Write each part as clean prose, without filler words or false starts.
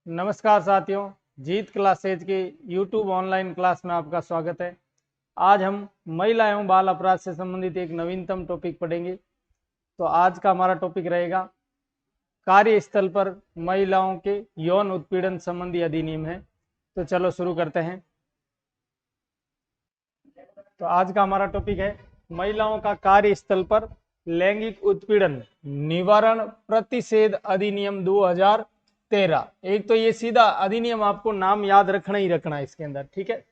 नमस्कार साथियों, जीत क्लासेज की यूट्यूब ऑनलाइन क्लास में आपका स्वागत है। आज हम महिला एवं बाल अपराध से संबंधित एक नवीनतम टॉपिक पढ़ेंगे। तो आज का हमारा टॉपिक रहेगा कार्यस्थल पर महिलाओं के यौन उत्पीड़न संबंधी अधिनियम है। तो चलो शुरू करते हैं। तो आज का हमारा टॉपिक है महिलाओं का कार्यस्थल पर लैंगिक उत्पीड़न निवारण प्रतिषेध अधिनियम 2013। एक तो ये सीधा अधिनियम आपको नाम याद रखना ही रखना है इसके अंदर, ठीक है।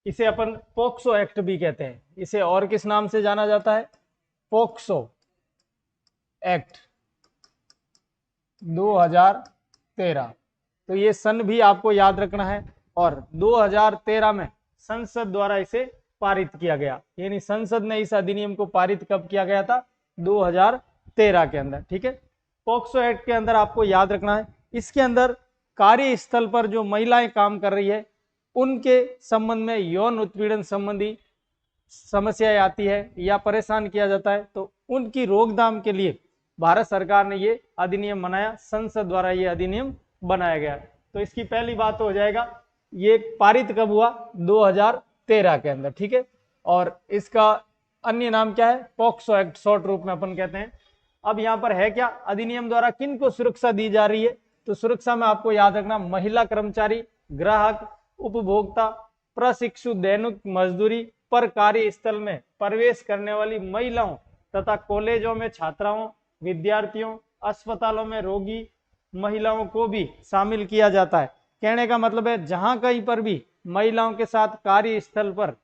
इसे अपन पोक्सो एक्ट भी कहते हैं। इसे और किस नाम से जाना जाता है? POCSO act 2013। तो ये सन भी आपको याद रखना है। और 2013 में संसद द्वारा इसे पारित किया गया, यानी संसद ने इस अधिनियम को पारित कब किया गया था? 2013 के अंदर, ठीक है। पोक्सो एक्ट के अंदर आपको याद रखना है, इसके अंदर कार्यस्थल पर जो महिलाएं काम कर रही है उनके संबंध में यौन उत्पीड़न संबंधी समस्याएं आती है या परेशान किया जाता है, तो उनकी रोकथाम के लिए भारत सरकार ने ये अधिनियम बनाया। संसद द्वारा ये अधिनियम बनाया गया। तो इसकी पहली बात हो जाएगा, ये पारित कब हुआ? 2013 के अंदर, ठीक है। और इसका अन्य नाम क्या है? पॉक्सो एक्ट, शॉर्ट रूप में अपन कहते हैं। अब यहाँ पर है क्या? अधिनियम द्वारा किन को सुरक्षा दी जा रही है? तो सुरक्षा में आपको याद रखना, महिला कर्मचारी, ग्राहक, उपभोक्ता, प्रशिक्षु, दैनिक मजदूरी पर कार्यस्थल में प्रवेश करने वाली महिलाओं तथा कॉलेजों में छात्राओं, विद्यार्थियों, अस्पतालों में रोगी महिलाओं को भी शामिल किया जाता है। कहने का मतलब है जहां कहीं पर भी महिलाओं के साथ कार्यस्थल पर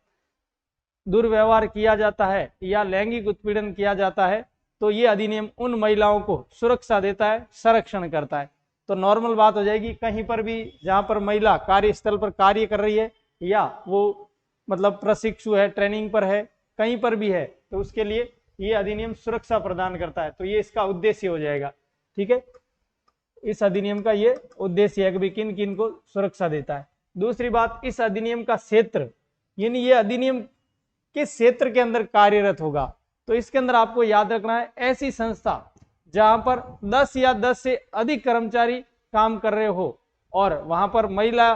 दुर्व्यवहार किया जाता है या लैंगिक उत्पीड़न किया जाता है तो ये अधिनियम उन महिलाओं को सुरक्षा देता है, संरक्षण करता है। तो नॉर्मल बात हो जाएगी, कहीं पर भी जहां पर महिला कार्यस्थल पर कार्य कर रही है या वो मतलब प्रशिक्षु है, ट्रेनिंग पर है, कहीं पर भी है, तो उसके लिए ये अधिनियम सुरक्षा प्रदान करता है। तो ये इसका उद्देश्य हो जाएगा, ठीक है। इस अधिनियम का ये उद्देश्य है कि किन किन को सुरक्षा देता है। दूसरी बात, इस अधिनियम का क्षेत्र, यानी ये अधिनियम किस क्षेत्र के अंदर कार्यरत होगा? तो इसके अंदर आपको याद रखना है, ऐसी संस्था जहां पर 10 या 10 से अधिक कर्मचारी काम कर रहे हो और वहां पर महिला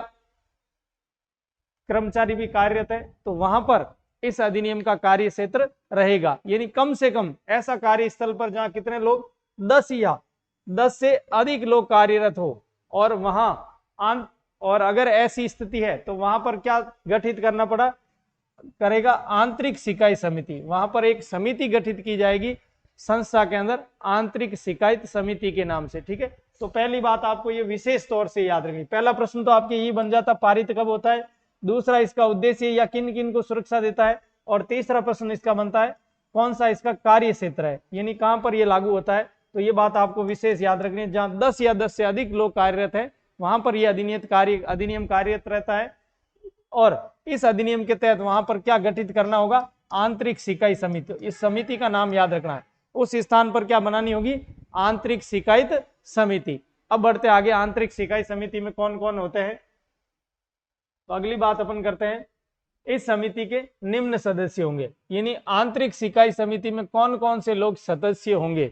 कर्मचारी भी कार्यरत है, तो वहां पर इस अधिनियम का कार्य क्षेत्र रहेगा। यानी कम से कम ऐसा कार्यस्थल पर जहां कितने लोग? 10 या 10 से अधिक लोग कार्यरत हो और वहां और अगर ऐसी स्थिति है तो वहां पर क्या गठित करना करेगा? आंतरिक शिकायत समिति। वहां पर एक समिति गठित की जाएगी संस्था के अंदर, आंतरिक शिकायत समिति के नाम से, ठीक है। तो पहली बात आपको ये विशेष तौर से याद रखनी। पहला प्रश्न तो आपके यही बन जाता, पारित कब होता है? दूसरा, इसका उद्देश्य या किन किन को सुरक्षा देता है? और तीसरा प्रश्न इसका बनता है, कौन सा इसका कार्य क्षेत्र है, यानी कहां पर यह लागू होता है। तो ये बात आपको विशेष याद रखनी है, जहां 10 या 10 से अधिक लोग कार्यरत है वहां पर यह अधिनियम कार्यरत रहता है। और इस अधिनियम के तहत वहां पर क्या गठित करना होगा? आंतरिक शिकायत समिति। इस समिति का नाम याद रखना है। उस स्थान पर क्या बनानी होगी? आंतरिक शिकायत समिति। अब बढ़ते आगे, आंतरिक शिकायत समिति में कौन कौन होते हैं? तो अगली बात अपन करते हैं, इस समिति के निम्न सदस्य होंगे। यानी आंतरिक शिकायत समिति में कौन कौन से लोग सदस्य होंगे?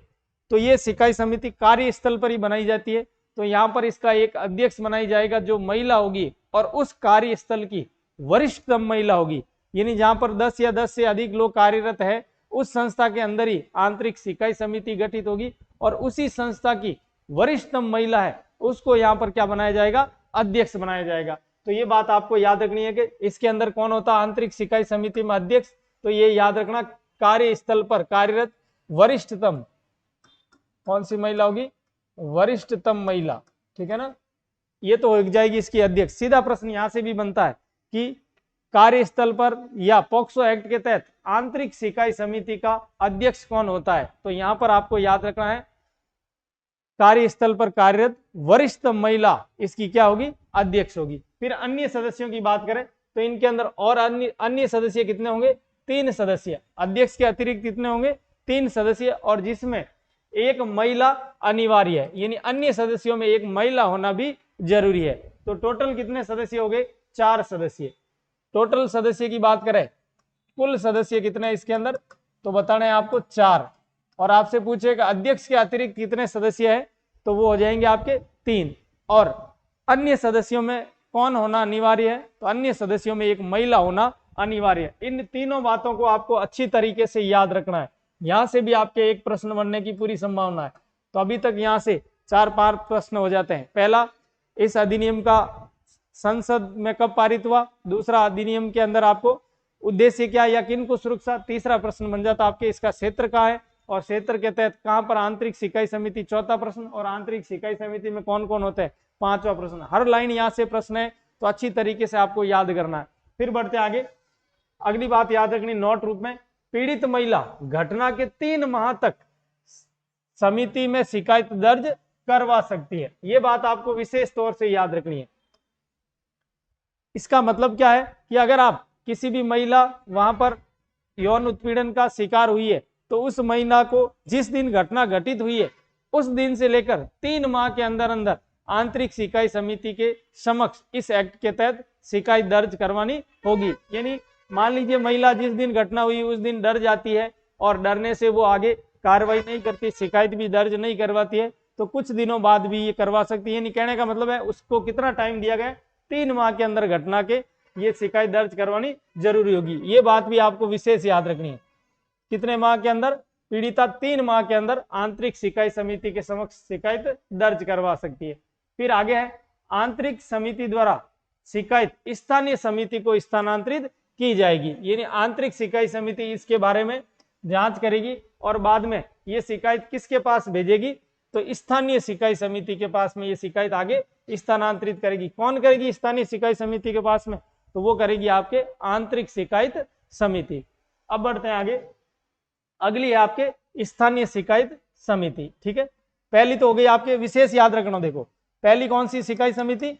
तो ये शिकायत समिति कार्यस्थल पर ही बनाई जाती है। तो यहाँ पर इसका एक अध्यक्ष बनाई जाएगा जो महिला होगी और उस कार्यस्थल की वरिष्ठतम महिला होगी। यानी जहां पर 10 या 10 से अधिक लोग कार्यरत है उस संस्था के अंदर ही आंतरिक शिकायत समिति गठित होगी और उसी संस्था की वरिष्ठतम महिला है उसको यहाँ पर क्या बनाया जाएगा? अध्यक्ष बनाया जाएगा। तो ये बात आपको याद रखनी है कि इसके अंदर कौन होता है आंतरिक शिकायत समिति में? अध्यक्ष। तो ये याद रखना, कार्यस्थल पर कार्यरत वरिष्ठतम कौन सी महिला होगी? वरिष्ठतम महिला, ठीक है ना। ये तो हो जाएगी इसकी अध्यक्ष। सीधा प्रश्न यहां से भी बनता है कि कार्यस्थल पर या पॉक्सो एक्ट के तहत आंतरिक शिकायत समिति का अध्यक्ष कौन होता है? तो यहां पर आपको याद रखना है, कार्यस्थल पर कार्यरत वरिष्ठतम महिला इसकी क्या होगी? अध्यक्ष होगी। फिर अन्य सदस्यों की बात करें तो इनके अंदर और अन्य सदस्य कितने होंगे? 3 सदस्य। अध्यक्ष के अतिरिक्त कितने होंगे? 3 सदस्य, और जिसमें एक महिला अनिवार्य है, यानी अन्य सदस्यों में एक महिला होना भी जरूरी है। तो टोटल कितने सदस्य हो गए? 4 सदस्य। टोटल सदस्य की बात करें, कुल सदस्य कितने इसके अंदर? तो बताना है आपको 4। और आपसे पूछेगा अध्यक्ष के अतिरिक्त कितने सदस्य है? तो वो हो जाएंगे आपके 3। और अन्य सदस्यों में कौन होना अनिवार्य है, तो अन्य सदस्यों में एक महिला होना अनिवार्य है। इन तीनों बातों को आपको अच्छी तरीके से याद रखना है, यहां से भी आपके एक प्रश्न बनने की पूरी संभावना है। तो अभी तक यहां से 4-5 प्रश्न हो जाते हैं। पहला, इस अधिनियम का संसद में कब पारित हुआ। दूसरा, अधिनियम के अंदर आपको उद्देश्य क्या या किन को सुरक्षा। तीसरा प्रश्न बन जाता आपके इसका क्षेत्र कहाँ है और क्षेत्र के तहत कहां पर आंतरिक सिकाई समिति। चौथा प्रश्न, और आंतरिक सिकाई समिति में कौन कौन होते हैं। पांचवा प्रश्न। हर लाइन यहां से प्रश्न है, तो अच्छी तरीके से आपको याद करना है। फिर बढ़ते आगे, अगली बात याद रखनी नोट रूप में, पीड़ित महिला घटना के 3 माह तक समिति में शिकायत दर्ज करवा सकती है। यह बात आपको विशेष तौर से याद रखनी है। इसका मतलब क्या है कि अगर आप किसी भी महिला वहां पर यौन उत्पीड़न का शिकार हुई है, तो उस महिला को जिस दिन घटना घटित हुई है उस दिन से लेकर 3 माह के अंदर अंदर आंतरिक शिकायत समिति के समक्ष इस एक्ट के तहत शिकायत दर्ज करवानी होगी। यानी मान लीजिए महिला जिस दिन घटना हुई उस दिन डर जाती है और डरने से वो आगे कार्रवाई नहीं करती, शिकायत भी दर्ज नहीं करवाती है, तो कुछ दिनों बाद भी ये करवा सकती है। यानी कहने का मतलब है उसको कितना टाइम दिया गया, 3 माह के अंदर घटना के ये शिकायत दर्ज करवानी जरूरी होगी। ये बात भी आपको विशेष याद रखनी है। कितने माह के अंदर, पीड़िता 3 माह के अंदर आंतरिक शिकायत समिति के समक्ष शिकायत दर्ज करवा सकती है। फिर आगे है, आंतरिक समिति द्वारा शिकायत स्थानीय समिति को स्थानांतरित की जाएगी। यानी आंतरिक शिकायत समिति इसके बारे में जांच करेगी और बाद में ये शिकायत किसके पास भेजेगी, तो स्थानीय शिकायत समिति के पास में ये शिकायत आगे स्थानांतरित करेगी। कौन करेगी स्थानीय शिकायत समिति के पास में, तो वो करेगी आपके आंतरिक शिकायत समिति। अब बढ़ते हैं आगे, अगली है आपके स्थानीय शिकायत समिति। ठीक है, पहली तो हो गई आपके, विशेष याद रखना। देखो पहली कौन सी शिकायत समिति,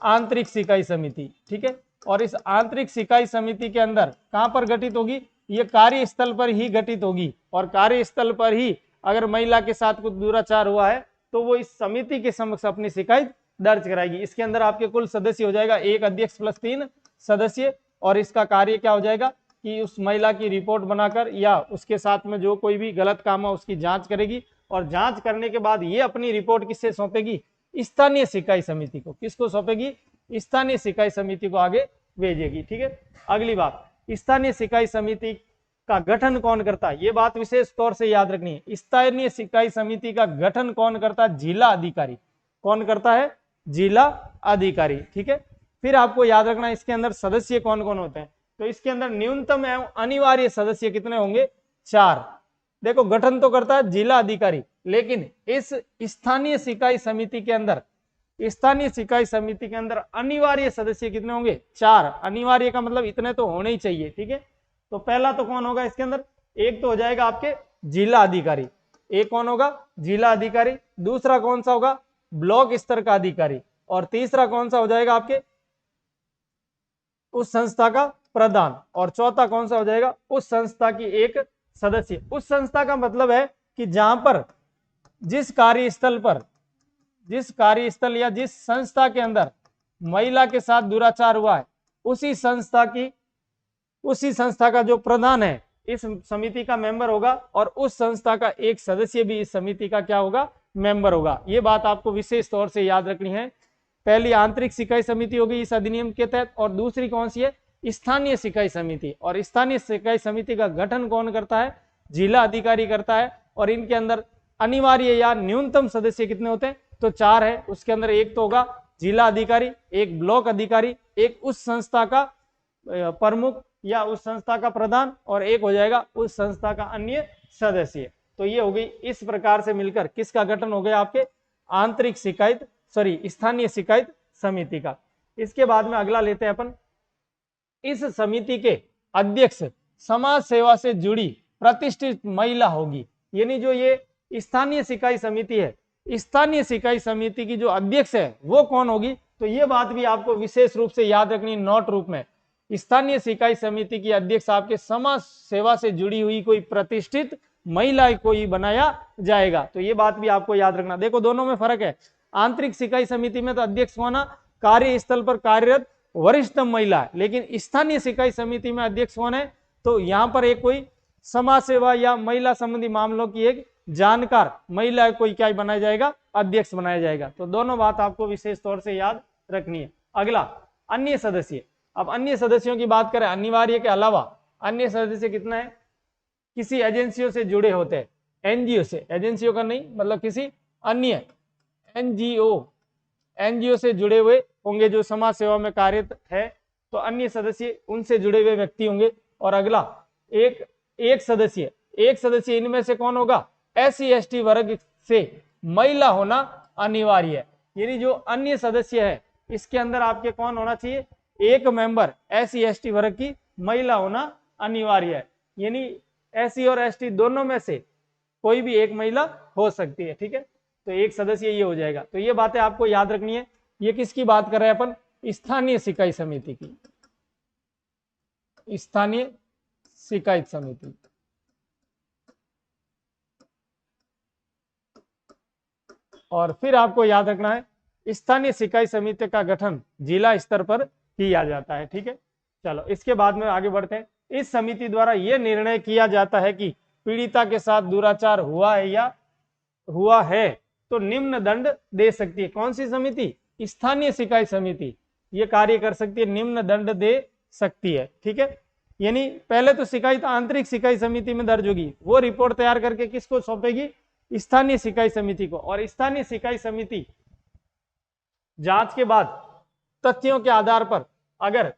आंतरिक शिकायत समिति। ठीक है, और इस आंतरिक शिकायत समिति के अंदर कहां पर गठित होगी, ये कार्यस्थल पर ही गठित होगी। और कार्यस्थल पर ही अगर महिला के साथ कुछ दुराचार हुआ है तो वो इस समिति के समक्ष अपनी शिकायत दर्ज कराएगी। इसके अंदर आपके कुल सदस्य हो जाएगा 1 अध्यक्ष प्लस 3 सदस्य, और इसका कार्य क्या हो जाएगा कि उस महिला की रिपोर्ट बनाकर या उसके साथ में जो कोई भी गलत काम है उसकी जांच करेगी, और जांच करने के बाद ये अपनी रिपोर्ट किससे सौंपेगी, स्थानीय शिकायत समिति को। किसको सौंपेगी, स्थानीय शिकायत समिति को आगे भेजेगी। ठीक है, अगली बात, स्थानीय शिकायत समिति का गठन कौन करता है, ये बात विशेष तौर से याद रखनी है। स्थानीय शिकायत समिति का गठन कौन करता है, जिला अधिकारी। कौन करता है, जिला अधिकारी। ठीक है, फिर आपको याद रखना इसके अंदर सदस्य कौन कौन होते हैं, तो इसके अंदर न्यूनतम एवं अनिवार्य सदस्य कितने होंगे, 4। देखो गठन तो करता है जिला अधिकारी, लेकिन इस स्थानीय शिकायत समिति के अंदर, स्थानीय शिकायत समिति के अंदर अनिवार्य सदस्य कितने होंगे, 4। अनिवार्य का मतलब इतने तो होने ही चाहिए। ठीक है, तो पहला तो कौन होगा इसके अंदर, एक तो हो जाएगा आपके जिला अधिकारी। एक कौन होगा, जिला अधिकारी। दूसरा कौन सा होगा, ब्लॉक स्तर का अधिकारी। और तीसरा कौन सा हो जाएगा आपके, उस संस्था का प्रधान। और चौथा कौन सा हो जाएगा, उस संस्था की एक सदस्य। उस संस्था का मतलब है कि जहां पर जिस कार्यस्थल या जिस संस्था के अंदर महिला के साथ दुराचार हुआ है, उसी संस्था का जो प्रधान है इस समिति का मेंबर होगा, और उस संस्था का एक सदस्य भी इस समिति का क्या होगा, मेंबर होगा। ये बात आपको विशेष तौर से याद रखनी है। पहली आंतरिक शिकायत समिति होगी इस अधिनियम के तहत, और दूसरी कौन सी है, स्थानीय शिकायत समिति। और स्थानीय शिकायत समिति का गठन कौन करता है, जिला अधिकारी करता है। और इनके अंदर अनिवार्य या न्यूनतम सदस्य कितने होते हैं, तो 4 है। उसके अंदर एक तो होगा जिला अधिकारी, एक ब्लॉक अधिकारी, एक उस संस्था का प्रमुख या उस संस्था का प्रधान, और एक हो जाएगा उस संस्था का अन्य सदस्य। तो ये हो गई, इस प्रकार से मिलकर किसका गठन हो गया, आपके स्थानीय शिकायत समिति का। इसके बाद में अगला लेते हैं अपन, इस समिति के अध्यक्ष समाज सेवा से जुड़ी प्रतिष्ठित महिला होगी। यानी जो ये स्थानीय शिकायत समिति है, स्थानीय शिकायत समिति की जो अध्यक्ष है वो कौन होगी, तो ये बात भी आपको विशेष रूप से याद रखनी नोट रूप में। स्थानीय शिकायत समिति की अध्यक्ष आपके समाज सेवा से जुड़ी हुई कोई प्रतिष्ठित महिला को ही बनाया जाएगा। तो ये बात भी आपको याद रखना। देखो दोनों में फर्क है। आंतरिक शिकायत समिति में तो अध्यक्ष होना कार्यस्थल पर कार्यरत वरिष्ठ महिला है, लेकिन स्थानीय शिकायत समिति में अध्यक्ष कौन है, तो यहाँ पर एक कोई समाज सेवा या महिला संबंधी मामलों की एक जानकार महिला कोई क्या बनाया जाएगा, अध्यक्ष बनाया जाएगा। तो दोनों बात आपको विशेष तौर से याद रखनी है। अगला अन्य सदस्य। अब अन्य सदस्यों की बात करें, अनिवार्य के अलावा अन्य सदस्य कितना है, किसी एजेंसियों से जुड़े होते हैं, एनजीओ से, एजेंसियों का नहीं मतलब किसी अन्य एनजीओ से जुड़े हुए होंगे जो समाज सेवा में कार्यरत है, तो अन्य सदस्य उनसे जुड़े हुए व्यक्ति होंगे। और अगला एक सदस्य इनमें से कौन होगा, SC/ST वर्ग से महिला होना अनिवार्य है। यानी जो अन्य सदस्य है इसके अंदर आपके कौन होना चाहिए, एक मेंबर SC/ST वर्ग की महिला होना अनिवार्य है। यानी SC और ST दोनों में से कोई भी एक महिला हो सकती है, ठीक है। तो एक सदस्य ये हो जाएगा। तो ये बातें आपको याद रखनी है। ये किसकी बात कर रहे हैं अपन, स्थानीय शिकायत समिति की, स्थानीय शिकायत समिति। और फिर आपको याद रखना है स्थानीय शिकायत समिति का गठन जिला स्तर पर किया जाता है, ठीक है। चलो इसके बाद में आगे बढ़ते हैं। इस समिति द्वारा यह निर्णय किया जाता है कि पीड़िता के साथ दुराचार हुआ है या हुआ है तो निम्न दंड दे सकती है। कौन सी समिति, स्थानीय शिकायत समिति, ये कार्य कर सकती है, निम्न दंड दे सकती है, ठीक है। यानी पहले तो शिकायत आंतरिक शिकायत समिति में दर्ज होगी, वो रिपोर्ट तैयार करके किसको सौंपेगी, स्थानीय शिकायत समिति को। और स्थानीय शिकायत समिति जांच के बाद तथ्यों के आधार पर अगर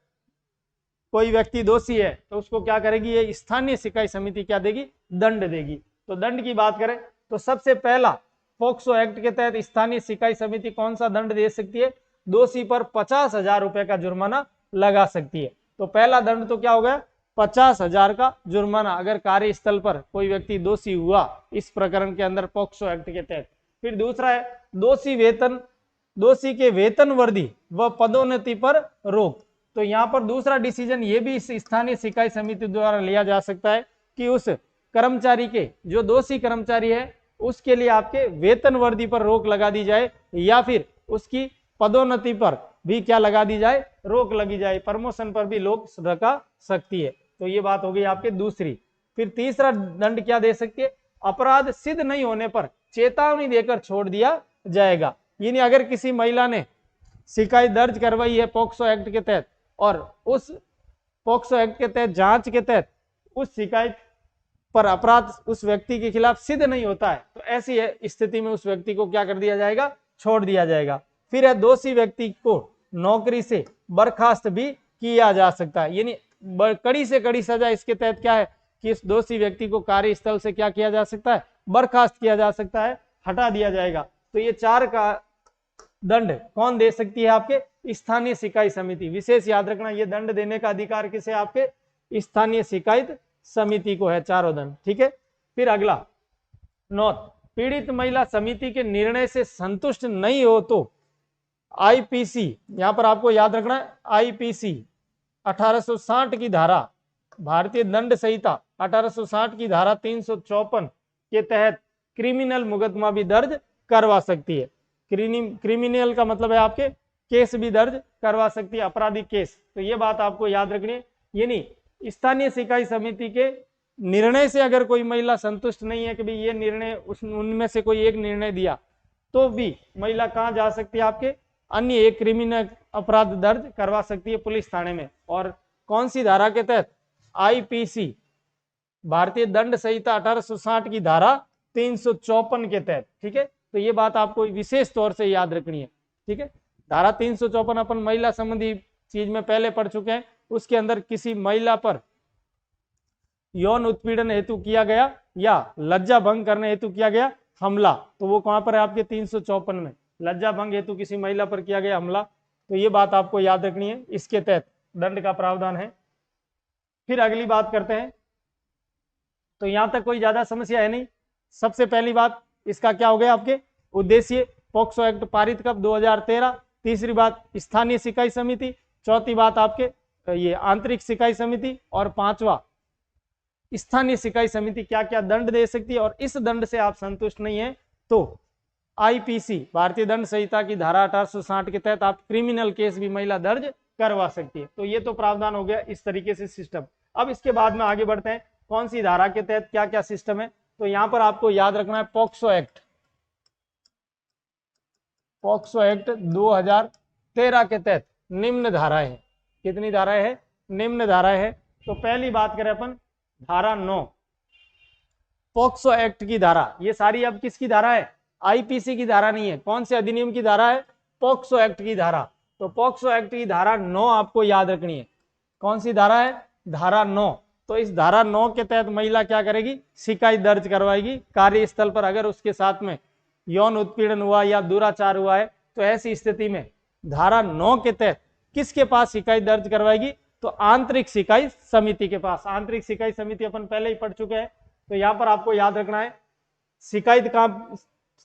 कोई व्यक्ति दोषी है तो उसको क्या करेगी, ये स्थानीय शिकायत समिति क्या देगी, दंड देगी। तो दंड की बात करें तो सबसे पहला पोक्सो एक्ट के तहत स्थानीय शिकायत समिति कौन सा दंड दे सकती है, दोषी पर 50,000 रुपए का जुर्माना लगा सकती है। तो पहला दंड तो क्या हो गया, 50,000 का जुर्माना अगर कार्यस्थल पर कोई व्यक्ति दोषी हुआ इस प्रकरण के अंदर पोक्सो एक्ट के तहत। फिर दूसरा है दोषी के वेतन वृद्धि व पदोन्नति पर रोक। तो यहाँ पर दूसरा डिसीजन ये भी इस स्थानीय शिकायत समिति द्वारा लिया जा सकता है कि उस कर्मचारी के, जो दोषी कर्मचारी है उसके लिए आपके वेतन वृद्धि पर रोक लगा दी जाए या फिर उसकी पदोन्नति पर भी क्या लगा दी जाए, रोक लगी जाए, प्रमोशन पर भी रोक लगा सकती है। तो ये बात हो गई आपके दूसरी। फिर तीसरा दंड क्या दे सकती है, अपराध सिद्ध नहीं होने पर चेतावनी देकर छोड़ दिया जाएगा। यानी अगर किसी महिला ने शिकायत दर्ज करवाई है पोक्सो एक्ट के तहत और उस पोक्सो एक्ट के तहत जांच के तहत उस शिकायत पर अपराध उस व्यक्ति के खिलाफ सिद्ध नहीं होता है, तो ऐसी स्थिति में उस व्यक्ति को क्या कर दिया जाएगा, छोड़ दिया जाएगा। फिर है दोषी व्यक्ति को नौकरी से बर्खास्त भी किया जा सकता है। यानी कड़ी से कड़ी सजा इसके तहत क्या है कि इस दोषी व्यक्ति को कार्यस्थल से क्या किया जा सकता है, बर्खास्त किया जा सकता है, हटा दिया जाएगा। तो ये चार का दंड कौन दे सकती है, आपके स्थानीय शिकायत समिति। विशेष याद रखना ये दंड देने का अधिकार किसे, आपके स्थानीय शिकायत समिति को है, चारों दंड, ठीक है। फिर अगला 9, पीड़ित महिला समिति के निर्णय से संतुष्ट नहीं हो तो IPC, यहां पर आपको याद रखना है IPC 1860 की धारा, भारतीय दंड संहिता 1860 की धारा 354 के तहत क्रिमिनल मुकदमा भी दर्ज करवा सकती है। क्रिमिनल का मतलब है आपके केस भी दर्ज करवा सकती है, आपराधिक केस। तो ये बात आपको याद रखनी है। यानी स्थानीय शिकायत समिति के निर्णय से अगर कोई महिला संतुष्ट नहीं है कि भाई ये निर्णय उनमें से कोई एक निर्णय दिया, तो भी महिला कहाँ जा सकती है, आपके अन्य एक क्रिमिनल अपराध दर्ज करवा सकती है पुलिस थाने में। और कौन सी धारा के तहत, IPC भारतीय दंड संहिता 1860 की धारा 354 के तहत, ठीक है। तो ये बात आपको विशेष तौर से याद रखनी है, ठीक है। धारा 354 अपन महिला संबंधी चीज में पहले पढ़ चुके हैं। उसके अंदर किसी महिला पर यौन उत्पीड़न हेतु किया गया या लज्जा भंग करने हेतु किया गया हमला, तो वो कहां पर है, आपके 354 में, लज्जा भंग हेतु किसी महिला पर किया गया हमला। तो ये बात आपको याद रखनी है, इसके तहत दंड का प्रावधान है। फिर अगली बात करते हैं। तो यहां तक कोई ज्यादा समस्या है नहीं। सबसे पहली बात इसका क्या हो गया, आपके उद्देश्य, पोक्सो एक्ट पारित कब, 2013। तीसरी बात स्थानीय शिकायत समिति। चौथी बात आपके ये आंतरिक शिकायत समिति। और पांचवा स्थानीय शिकायत समिति क्या क्या दंड दे सकती है, और इस दंड से आप संतुष्ट नहीं है तो IPC भारतीय दंड संहिता की धारा 1860 के तहत आप क्रिमिनल केस भी महिला दर्ज करवा सकती है। तो ये तो प्रावधान हो गया इस तरीके से सिस्टम। अब इसके बाद में आगे बढ़ते हैं। कौन सी धारा के तहत क्या क्या सिस्टम है, तो यहां पर आपको याद रखना है पॉक्सो एक्ट 2013 के तहत निम्न धाराएं हैं। कितनी धाराएं हैं? निम्न धाराएं हैं। तो पहली बात करें अपन धारा 9 पॉक्सो एक्ट की धारा, ये सारी अब किसकी धारा है? आईपीसी की धारा नहीं है। कौन से अधिनियम की धारा है? पॉक्सो एक्ट की धारा। तो पॉक्सो एक्ट की धारा 9 आपको याद रखनी है। कौन सी धारा है? धारा 9। तो इस धारा 9 के तहत महिला क्या करेगी? शिकायत दर्ज करवाएगी कार्यस्थल पर अगर उसके साथ में यौन उत्पीड़न हुआ या दुराचार हुआ है। तो ऐसी स्थिति में धारा 9 के तहत किसके पास शिकायत दर्ज करवाएगी? तो आंतरिक शिकायत समिति के पास। आंतरिक शिकायत समिति अपन पहले ही पढ़ चुके हैं, तो यहां पर आपको याद रखना है शिकायत कहां,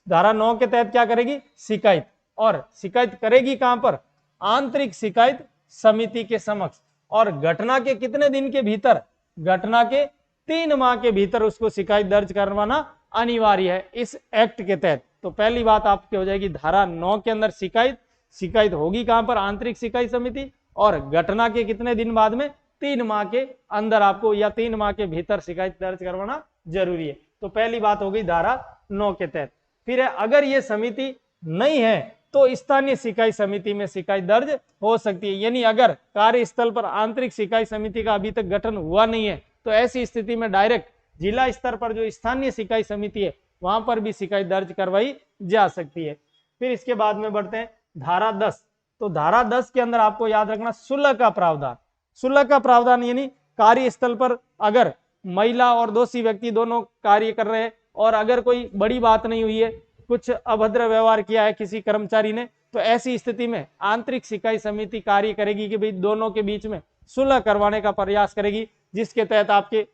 धारा 9 के तहत क्या करेगी? शिकायत। और शिकायत करेगी कहां पर? आंतरिक शिकायत समिति के समक्ष। और घटना के कितने दिन के भीतर? घटना के 3 माह के भीतर उसको शिकायत दर्ज करवाना अनिवार्य है इस एक्ट के तहत। तो पहली बात आपकी हो जाएगी धारा 9 के अंदर शिकायत होगी कहां पर? आंतरिक शिकायत समिति। और घटना के कितने दिन बाद में? 3 माह के अंदर आपको या 3 माह के भीतर शिकायत दर्ज करवाना जरूरी है। तो पहली बात हो गई धारा 9 के तहत। फिर है अगर ये समिति नहीं है तो स्थानीय शिकायत समिति में शिकायत दर्ज हो सकती है। यानी अगर कार्यस्थल पर आंतरिक शिकायत समिति का अभी तक गठन हुआ नहीं है तो ऐसी स्थिति में डायरेक्ट जिला स्तर पर जो स्थानीय शिकायत समिति है वहां पर भी शिकायत दर्ज करवाई जा सकती है। फिर इसके बाद में बढ़ते हैं धारा 10। तो धारा 10 के अंदर आपको याद रखना सुलह का प्रावधान। सुलह का प्रावधान यानी कार्यस्थल पर अगर महिला और दोषी व्यक्ति दोनों कार्य कर रहे हैं और अगर कोई बड़ी बात नहीं हुई है, कुछ अभद्र व्यवहार किया है किसी कर्मचारी ने, तो ऐसी स्थिति में आंतरिक शिकायत समिति कार्य करेगी कि भाई दोनों के बीच में सुलह करवाने का प्रयास करेगी, जिसके तहत आपके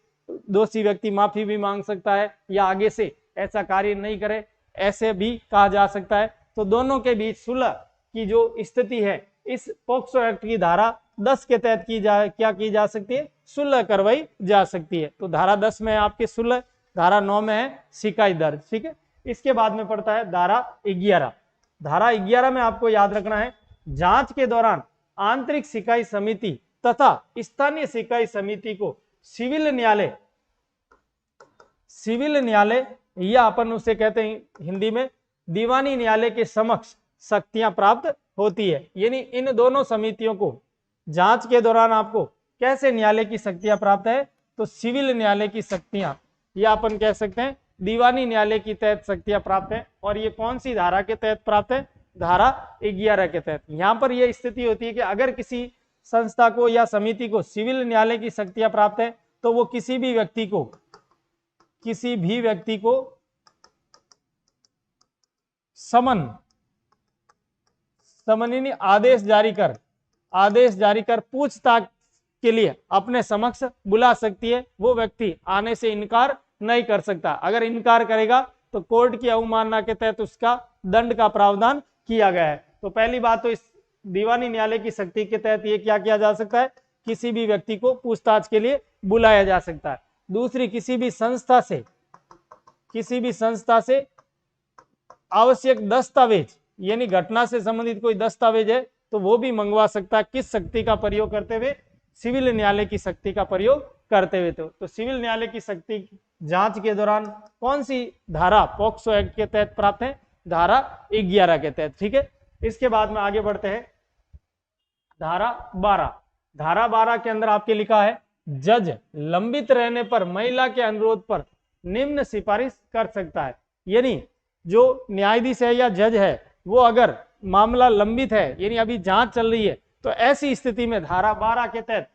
दोषी व्यक्ति माफी भी मांग सकता है या आगे से ऐसा कार्य नहीं करे ऐसे भी कहा जा सकता है। तो दोनों के बीच सुलह की जो स्थिति है इस पॉक्सो एक्ट की धारा 10 के तहत की जा सकती है? सुलह करवाई जा सकती है। तो धारा 10 में आपके सुलह, धारा 9 में है शिकायत दर्ज। ठीक है, इसके बाद में पड़ता है धारा 11। धारा 11 में आपको याद रखना है जांच के दौरान आंतरिक शिकायत समिति तथा स्थानीय शिकायत समिति को सिविल न्यायालय या अपन उसे कहते हैं हिंदी में दीवानी न्यायालय के समक्ष शक्तियां प्राप्त होती है। यानी इन दोनों समितियों को जांच के दौरान आपको कैसे न्यायालय की शक्तियां प्राप्त है? तो सिविल न्यायालय की शक्तियां या अपन कह सकते हैं दीवानी न्यायालय की तहत शक्तियां प्राप्त है। और ये कौन सी धारा के तहत प्राप्त है? धारा 11 के तहत। यहां पर यह स्थिति होती है कि अगर किसी संस्था को या समिति को सिविल न्यायालय की शक्तियां प्राप्त है तो वो किसी भी व्यक्ति को समन आदेश जारी कर पूछताछ के लिए अपने समक्ष बुला सकती है। वो व्यक्ति आने से इनकार नहीं कर सकता। अगर इनकार करेगा तो कोर्ट की अवमानना के तहत उसका दंड का प्रावधान किया गया है। तो पहली बात तो इस दीवानी न्यायालय की शक्ति के तहत ये क्या किया जा सकता है? किसी भी व्यक्ति को पूछताछ के लिए बुलाया जा सकता है। दूसरी, किसी भी संस्था से आवश्यक दस्तावेज यानी घटना से संबंधित कोई दस्तावेज है तो वो भी मंगवा सकता है। किस शक्ति का प्रयोग करते हुए? सिविल न्यायालय की शक्ति का प्रयोग करते हुए। तो सिविल न्यायालय की शक्ति जांच के दौरान कौन सी धारा पॉक्सो एक्ट के तहत प्राप्त है? धारा 11 के तहत। ठीक है, इसके बाद में आगे बढ़ते हैं धारा 12। धारा 12 के अंदर आपके लिखा है जज लंबित रहने पर महिला के अनुरोध पर निम्न सिफारिश कर सकता है। यानी जो न्यायाधीश है या जज है वो अगर मामला लंबित है यानी अभी जांच चल रही है तो ऐसी स्थिति में धारा 12 के तहत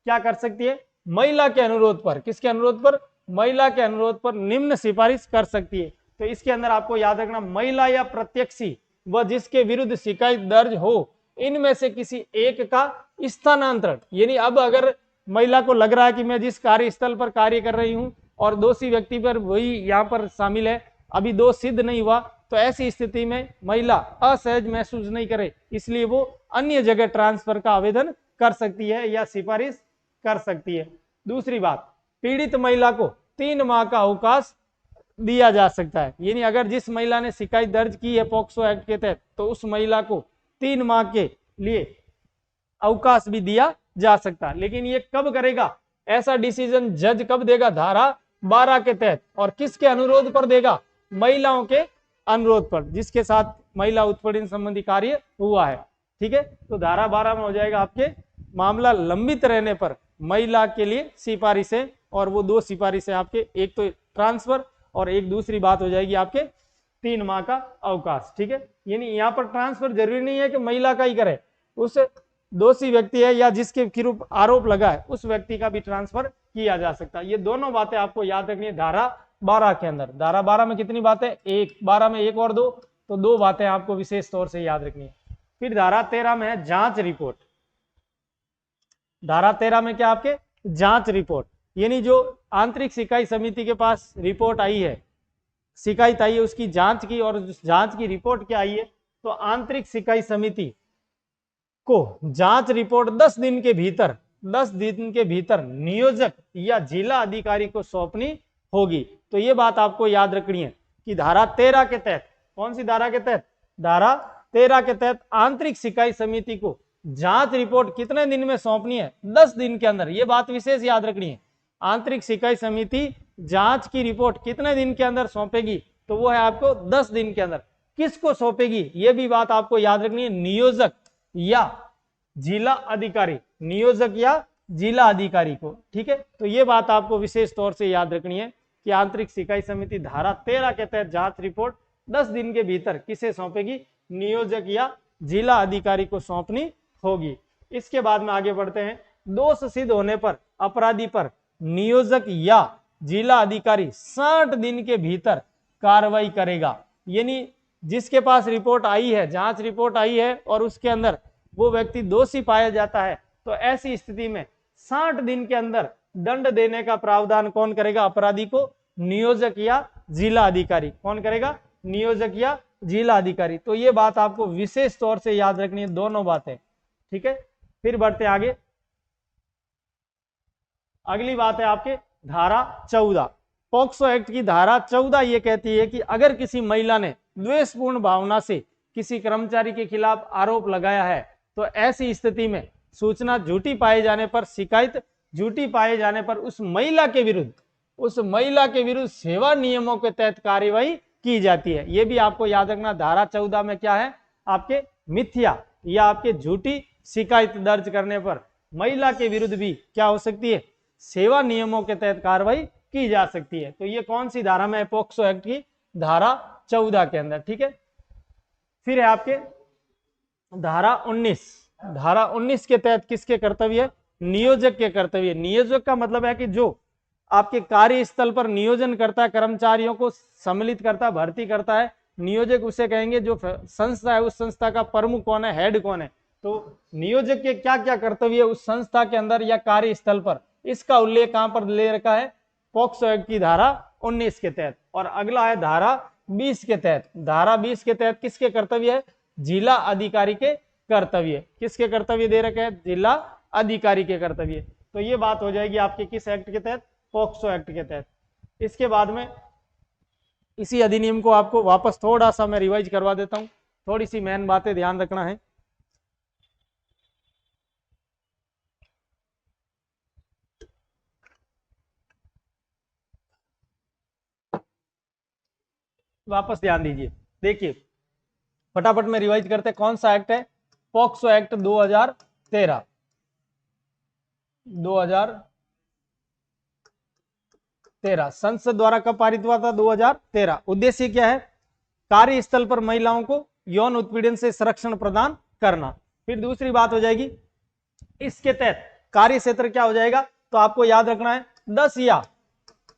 क्या कर सकती है? महिला के अनुरोध पर, किसके अनुरोध पर? महिला के अनुरोध पर निम्न सिफारिश कर सकती है। तो इसके अंदर आपको याद रखना महिला या प्रत्यक्षी व जिसके विरुद्ध शिकायत दर्ज हो इनमें से किसी एक का स्थानांतरण। यानी अब अगर महिला को लग रहा है कि मैं जिस कार्यस्थल पर कार्य कर रही हूं और दोषी व्यक्ति पर वही यहाँ पर शामिल है, अभी दोष सिद्ध नहीं हुआ, तो ऐसी स्थिति में महिला असहज महसूस नहीं करे इसलिए वो अन्य जगह ट्रांसफर का आवेदन कर सकती है या सिफारिश कर सकती है। दूसरी बात, पीड़ित महिला को 3 माह का अवकाश दिया जा सकता है। यानी अगर जिस महिला ने शिकायत दर्ज की है पॉक्सो एक्ट के तहत तो उस महिला को 3 माह के लिए अवकाश भी दिया जा सकता है। लेकिन ये कब करेगा? ऐसा डिसीजन जज कब देगा? धारा 12 के तहत। और किसके अनुरोध पर देगा? महिलाओं के अनुरोध पर, जिसके साथ महिला उत्पीड़न संबंधी कार्य हुआ है। ठीक है, तो धारा 12 में हो जाएगा आपके मामला लंबित रहने पर महिला के लिए सिफारिश है, और वो 2 सिफारिश है आपके, एक तो ट्रांसफर और एक दूसरी बात हो जाएगी आपके 3 माह का अवकाश। ठीक है, यानी यहाँ पर ट्रांसफर जरूरी नहीं है कि महिला का ही करे, उस दोषी व्यक्ति है या जिसके विरुद्ध आरोप लगा है उस व्यक्ति का भी ट्रांसफर किया जा सकता है। ये दोनों बातें आपको याद रखनी है धारा 12 के अंदर। धारा 12 में कितनी बातें? 12 में 1 और 2, तो 2 बातें आपको विशेष तौर से याद रखनी है। फिर धारा 13 में है जांच रिपोर्ट। धारा 13 में क्या आपके? जांच रिपोर्ट, यानी जो आंतरिक सिकाई समिति के पास रिपोर्ट आई है, शिकायत आई है, उसकी जांच की, और जांच की रिपोर्ट क्या आई है, तो आंतरिक सिकाई समिति को जांच रिपोर्ट 10 दिन के भीतर नियोजक या जिला अधिकारी को सौंपनी होगी। तो ये बात आपको याद रखनी है कि धारा 13 के तहत, कौन सी धारा के तहत? धारा 13 के तहत आंतरिक सिकाई समिति को जांच रिपोर्ट कितने दिन में सौंपनी है? 10 दिन के अंदर। ये बात विशेष याद रखनी है। आंतरिक सिकाई समिति जांच की रिपोर्ट कितने दिन के अंदर सौंपेगी? तो वो है आपको 10 दिन के अंदर। किसको सौंपेगी? ये भी बात आपको याद रखनी है, नियोजक या जिला अधिकारी, नियोजक या जिला अधिकारी को। ठीक है, तो ये बात आपको विशेष तौर से याद रखनी है कि आंतरिक सिकाई समिति धारा 13 के तहत जांच रिपोर्ट 10 दिन के भीतर किसे सौंपेगी? नियोजक या जिला अधिकारी को सौंपनी होगी। इसके बाद में आगे बढ़ते हैं। दोष सिद्ध होने पर अपराधी पर नियोजक या जिला अधिकारी 60 दिन के भीतर कार्रवाई करेगा। यानी जिसके पास रिपोर्ट आई है, जांच रिपोर्ट आई है, और उसके अंदर वो व्यक्ति दोषी पाया जाता है, तो ऐसी स्थिति में 60 दिन के अंदर दंड देने का प्रावधान कौन करेगा? अपराधी को नियोजक या जिला अधिकारी। कौन करेगा? नियोजक या जिला अधिकारी। तो ये बात आपको विशेष तौर से याद रखनी है, दोनों बातें। ठीक है, फिर बढ़ते आगे। अगली बात है आपके धारा 14। पॉक्सो एक्ट की धारा 14 ये कहती है कि अगर किसी महिला ने द्वेषपूर्ण भावना से किसी कर्मचारी के खिलाफ आरोप लगाया है, तो ऐसी स्थिति में सूचना झूठी पाए जाने पर, शिकायत झूठी पाए जाने पर उस महिला के विरुद्ध सेवा नियमों के तहत कार्यवाही की जाती है। यह भी आपको याद रखना। धारा 14 में क्या है? आपके मिथ्या या आपके झूठी शिकायत दर्ज करने पर महिला के विरुद्ध भी क्या हो सकती है? सेवा नियमों के तहत कार्रवाई की जा सकती है। तो ये कौन सी धारा में है? पॉक्सो एक्ट की धारा 14 के अंदर। ठीक है, फिर है आपके धारा 19। धारा 19 के तहत किसके कर्तव्य है? नियोजक के कर्तव्य। नियोजक का मतलब है कि जो आपके कार्यस्थल पर नियोजन करता है, कर्मचारियों को सम्मिलित करता है, भर्ती करता है, नियोजक उसे कहेंगे। जो संस्था है, उस संस्था का प्रमुख कौन है? हेड कौन है? तो नियोजक के क्या क्या कर्तव्य है उस संस्था के अंदर या कार्यस्थल पर, इसका उल्लेख कहां पर ले रखा है? पॉक्सो एक्ट की धारा 19 के तहत। और अगला है धारा 20 के तहत। धारा 20 के तहत किसके कर्तव्य है? जिला अधिकारी के कर्तव्य। किसके कर्तव्य दे रखे हैं? जिला अधिकारी के कर्तव्य। तो ये बात हो जाएगी आपके किस एक्ट के तहत? पॉक्सो एक्ट के तहत। इसके बाद में इसी अधिनियम को आपको वापस थोड़ा सा मैं रिवाइज करवा देता हूं, थोड़ी सी मेन बातें ध्यान रखना है। वापस ध्यान दीजिए, देखिए फटाफट में रिवाइज करते हैं। कौन सा एक्ट है? POCSO act 2013। 2013 संसद द्वारा कब पारित हुआ था? 2013। उद्देश्य क्या है? कार्यस्थल पर महिलाओं को यौन उत्पीड़न से संरक्षण प्रदान करना। फिर दूसरी बात हो जाएगी, इसके तहत कार्य क्षेत्र क्या हो जाएगा? तो आपको याद रखना है 10 या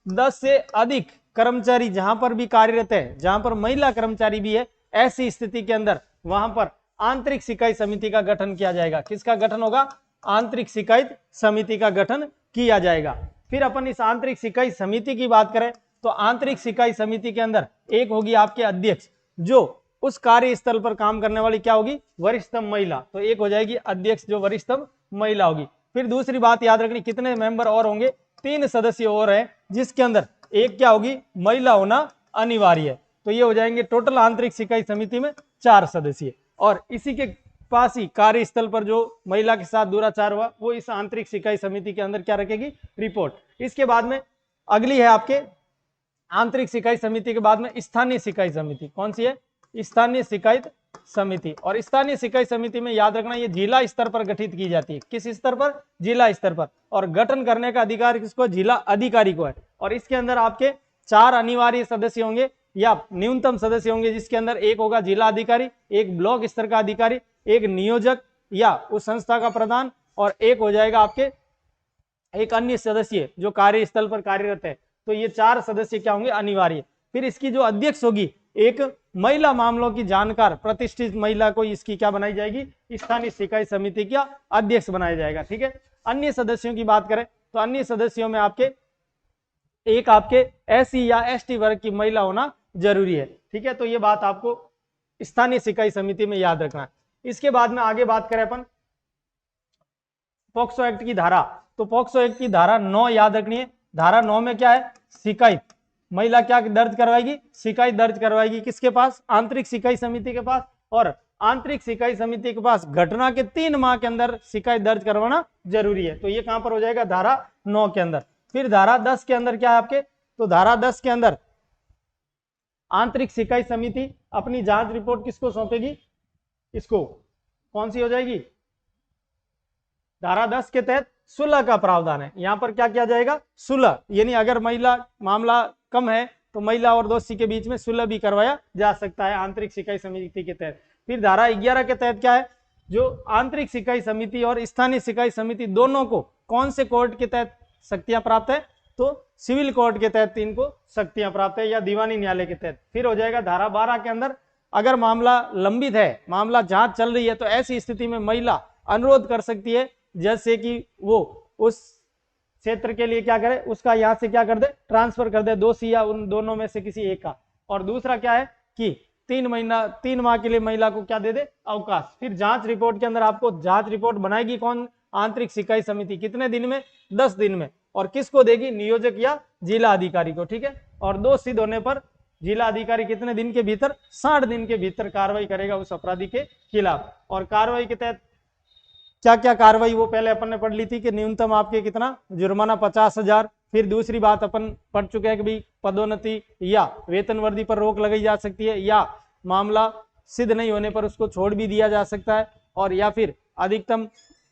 10 से अधिक कर्मचारी जहां पर भी कार्यरत है, जहां पर महिला कर्मचारी भी है, ऐसी स्थिति के अंदर वहां पर आंतरिक शिकायत समिति का गठन किया जाएगा। किसका गठन होगा? आंतरिक शिकायत समिति का गठन किया जाएगा। फिर अपन इस आंतरिक शिकायत समिति की बात करें तो आंतरिक शिकायत समिति के अंदर एक होगी आपके अध्यक्ष, जो उस कार्यस्थल पर काम करने वाली क्या होगी? वरिष्ठतम महिला। तो एक हो जाएगी अध्यक्ष जो वरिष्ठतम महिला होगी। फिर दूसरी बात याद रखनी, कितने मेंबर और होंगे? 3 सदस्य और हैं, जिसके अंदर एक क्या होगी? महिला होना अनिवार्य है। तो ये हो जाएंगे टोटल आंतरिक शिकायत समिति में 4 सदस्य। और इसी के पास ही कार्यस्थल पर जो महिला के साथ दुराचार हुआ वो इस आंतरिक सिकाई समिति के अंदर क्या रखेगी, रिपोर्ट। इसके बाद में अगली है आपके आंतरिक सिकाई समिति के बाद में स्थानीय सिकाई समिति। कौन सी है, स्थानीय शिकायत समिति। और स्थानीय सिकाई समिति में याद रखना ये जिला स्तर पर गठित की जाती है। किस स्तर पर, जिला स्तर पर। और गठन करने का अधिकार किसको, जिला अधिकारी को है। और इसके अंदर आपके 4 अनिवार्य सदस्य होंगे या न्यूनतम सदस्य होंगे, जिसके अंदर एक होगा जिला अधिकारी, एक ब्लॉक स्तर का अधिकारी, एक नियोजक या उस संस्था का प्रधान, और एक हो जाएगा आपके एक अन्य सदस्य जो कार्यस्थल पर कार्यरत है। तो ये 4 सदस्य क्या होंगे, अनिवार्य। फिर इसकी जो अध्यक्ष होगी, एक महिला मामलों की जानकार प्रतिष्ठित महिला को इसकी क्या बनाई जाएगी, स्थानीय सिकाई समिति का अध्यक्ष बनाया जाएगा। ठीक है। अन्य सदस्यों की बात करें तो अन्य सदस्यों में आपके एक आपके एससी या एसटी वर्ग की महिला होना जरूरी है। ठीक है। तो ये बात आपको स्थानीय सिकाई समिति में याद रखना है। इसके बाद में आगे बात करें अपन पॉक्सो एक्ट की धारा, तो पॉक्सो एक्ट की धारा 9 याद रखनी है। धारा 9 में क्या है, शिकायत। महिला क्या दर्ज करवाएगी, शिकायत दर्ज करवाएगी। किसके पास, आंतरिक सिकाई समिति के पास। और आंतरिक सिकाई समिति के पास घटना के 3 माह के अंदर शिकायत दर्ज करवाना जरूरी है। तो ये कहां पर हो जाएगा, धारा 9 के अंदर। फिर धारा 10 के अंदर क्या है आपके, तो धारा 10 के अंदर आंतरिक सिकाई समिति अपनी जांच रिपोर्ट किसको सौंपेगी, इसको। कौन सी हो जाएगी, धारा 10 के तहत सुलह का प्रावधान है। यहां पर क्या किया जाएगा, सुलह, यानी अगर महिला मामला कम है तो महिला और दोषी के बीच में सुलह भी करवाया जा सकता है आंतरिक सिकाई समिति के तहत। फिर धारा 11 के तहत क्या है, जो आंतरिक सिकाई समिति और स्थानीय सिकाई समिति दोनों को कौन से कोर्ट के तहत शक्तियां प्राप्त है, तो सिविल कोर्ट के तहत इनको शक्तियां प्राप्त है या दीवानी न्यायालय के तहत। फिर हो जाएगा धारा 12 के अंदर, अगर मामला लंबित है, मामला जांच चल रही है, तो ऐसी स्थिति में महिला अनुरोध कर सकती है जज से कि वो उस क्षेत्र के लिए क्या करे, उसका यहाँ से क्या कर दे, ट्रांसफर कर दे, दोषी या उन दोनों में से किसी एक का। और दूसरा क्या है कि 3 माह के लिए महिला को क्या दे दे, अवकाश। फिर जांच रिपोर्ट के अंदर आपको जांच रिपोर्ट बनाएगी कौन, आंतरिक सिकाई समिति। कितने दिन में, 10 दिन में। और किसको देगी, नियोजक या जिला अधिकारी को। ठीक है। और दोष सिद्ध होने पर जिला अधिकारी कितने दिन के भीतर, 60 दिन के भीतर कार्रवाई करेगा उस अपराधी के खिलाफ। और कार्रवाई के तहत क्या क्या कार्रवाई वो पहले अपन ने पढ़ ली थी कि न्यूनतम आपके कितना, जुर्माना 50,000। फिर दूसरी बात अपन पढ़ चुके हैं कि भाई पदोन्नति या वेतन वृद्धि पर रोक लगाई जा सकती है, या मामला सिद्ध नहीं होने पर उसको छोड़ भी दिया जा सकता है, और या फिर अधिकतम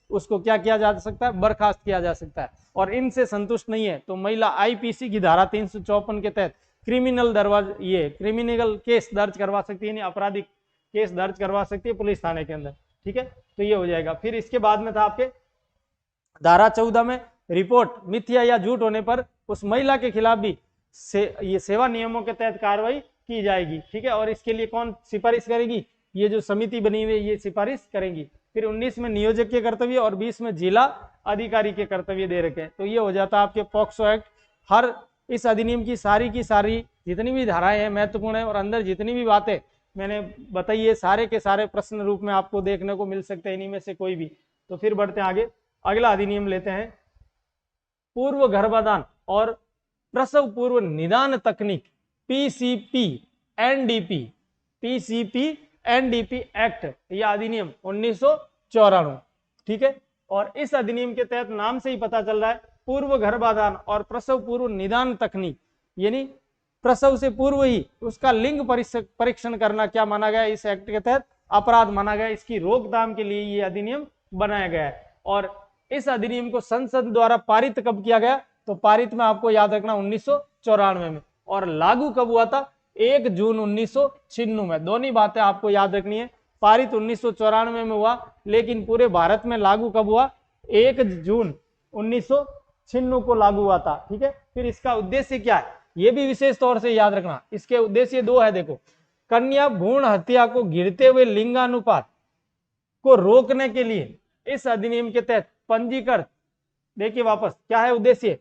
उसको क्या किया जा सकता है, बर्खास्त किया जा सकता है। और इनसे संतुष्ट नहीं है तो महिला आईपीसी की धारा 354 के तहत क्रिमिनल केस दर्ज करवा सकती है, यानी आपराधिक केस दर्ज करवा सकती है पुलिस थाने के अंदर। ठीक है। तो ये हो जाएगा। फिर इसके बाद में था आपके धारा 14 में रिपोर्ट मिथ्या या झूठ होने पर उस महिला के खिलाफ भी ये सेवा नियमों के तहत कार्रवाई की जाएगी। ठीक है। और इसके लिए कौन सिफारिश करेगी, ये जो समिति बनी हुई है ये सिफारिश करेंगी। फिर 19 में नियोजक के कर्तव्य और 20 में जिला अधिकारी के कर्तव्य दे रखे हैं। तो ये हो जाता है आपके पॉक्सो एक्ट। हर इस अधिनियम की सारी जितनी भी धाराएं हैं महत्वपूर्ण है, और अंदर जितनी भी बातें मैंने बताई है सारे के सारे प्रश्न रूप में आपको देखने को मिल सकते हैं, इन्हीं में से कोई भी। तो फिर बढ़ते हैं आगे, अगला अधिनियम लेते हैं, पूर्व गर्भाधान और प्रसव पूर्व निदान तकनीक, पीसीपी एनडीपी एक्ट, यह अधिनियम 1994। ठीक है। और इस अधिनियम के तहत नाम से ही पता चल रहा है, पूर्व गर्भाधान और प्रसव पूर्व निदान तकनीक, यानी प्रसव से पूर्व ही उसका लिंग परीक्षण करना क्या माना गया, इस एक्ट के तहत अपराध माना गया। इसकी रोकथाम के लिए ये अधिनियम बनाया गया है। और इस अधिनियम को संसद द्वारा पारित कब किया गया, तो पारित में आपको याद रखना 1994 में। और लागू कब हुआ था, 1 जून 1996 में। दोनों बातें आपको याद रखनी है, पारित 1994 में हुआ, लेकिन पूरे भारत में लागू कब हुआ, 1 जून 1996 को लागू हुआ था। ठीक है। फिर इसका उद्देश्य क्या है, ये भी विशेष तौर से याद रखना। इसके उद्देश्य 2 है। देखो, कन्या भ्रूण हत्या को गिरते हुए लिंगानुपात को रोकने के लिए इस अधिनियम के तहत पंजीकृत, देखिए वापस क्या है उद्देश्य,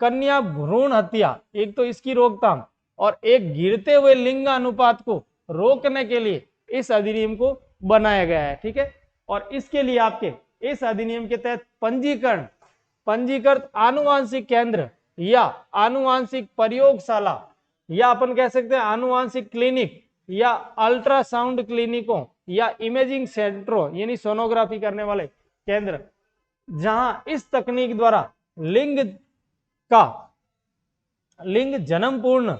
कन्या भ्रूण हत्या, एक तो इसकी रोकथाम और एक गिरते हुए लिंगानुपात को रोकने के लिए इस अधिनियम को बनाया गया है। ठीक है। और इसके लिए आपके इस अधिनियम के तहत पंजीकृत आनुवांशिक केंद्र या आनुवांशिक प्रयोगशाला, या अपन कह सकते हैं आनुवांशिक क्लिनिक या अल्ट्रासाउंड क्लिनिकों या इमेजिंग सेंटरों यानी सोनोग्राफी करने वाले केंद्र जहां इस तकनीक द्वारा लिंग जन्मपूर्ण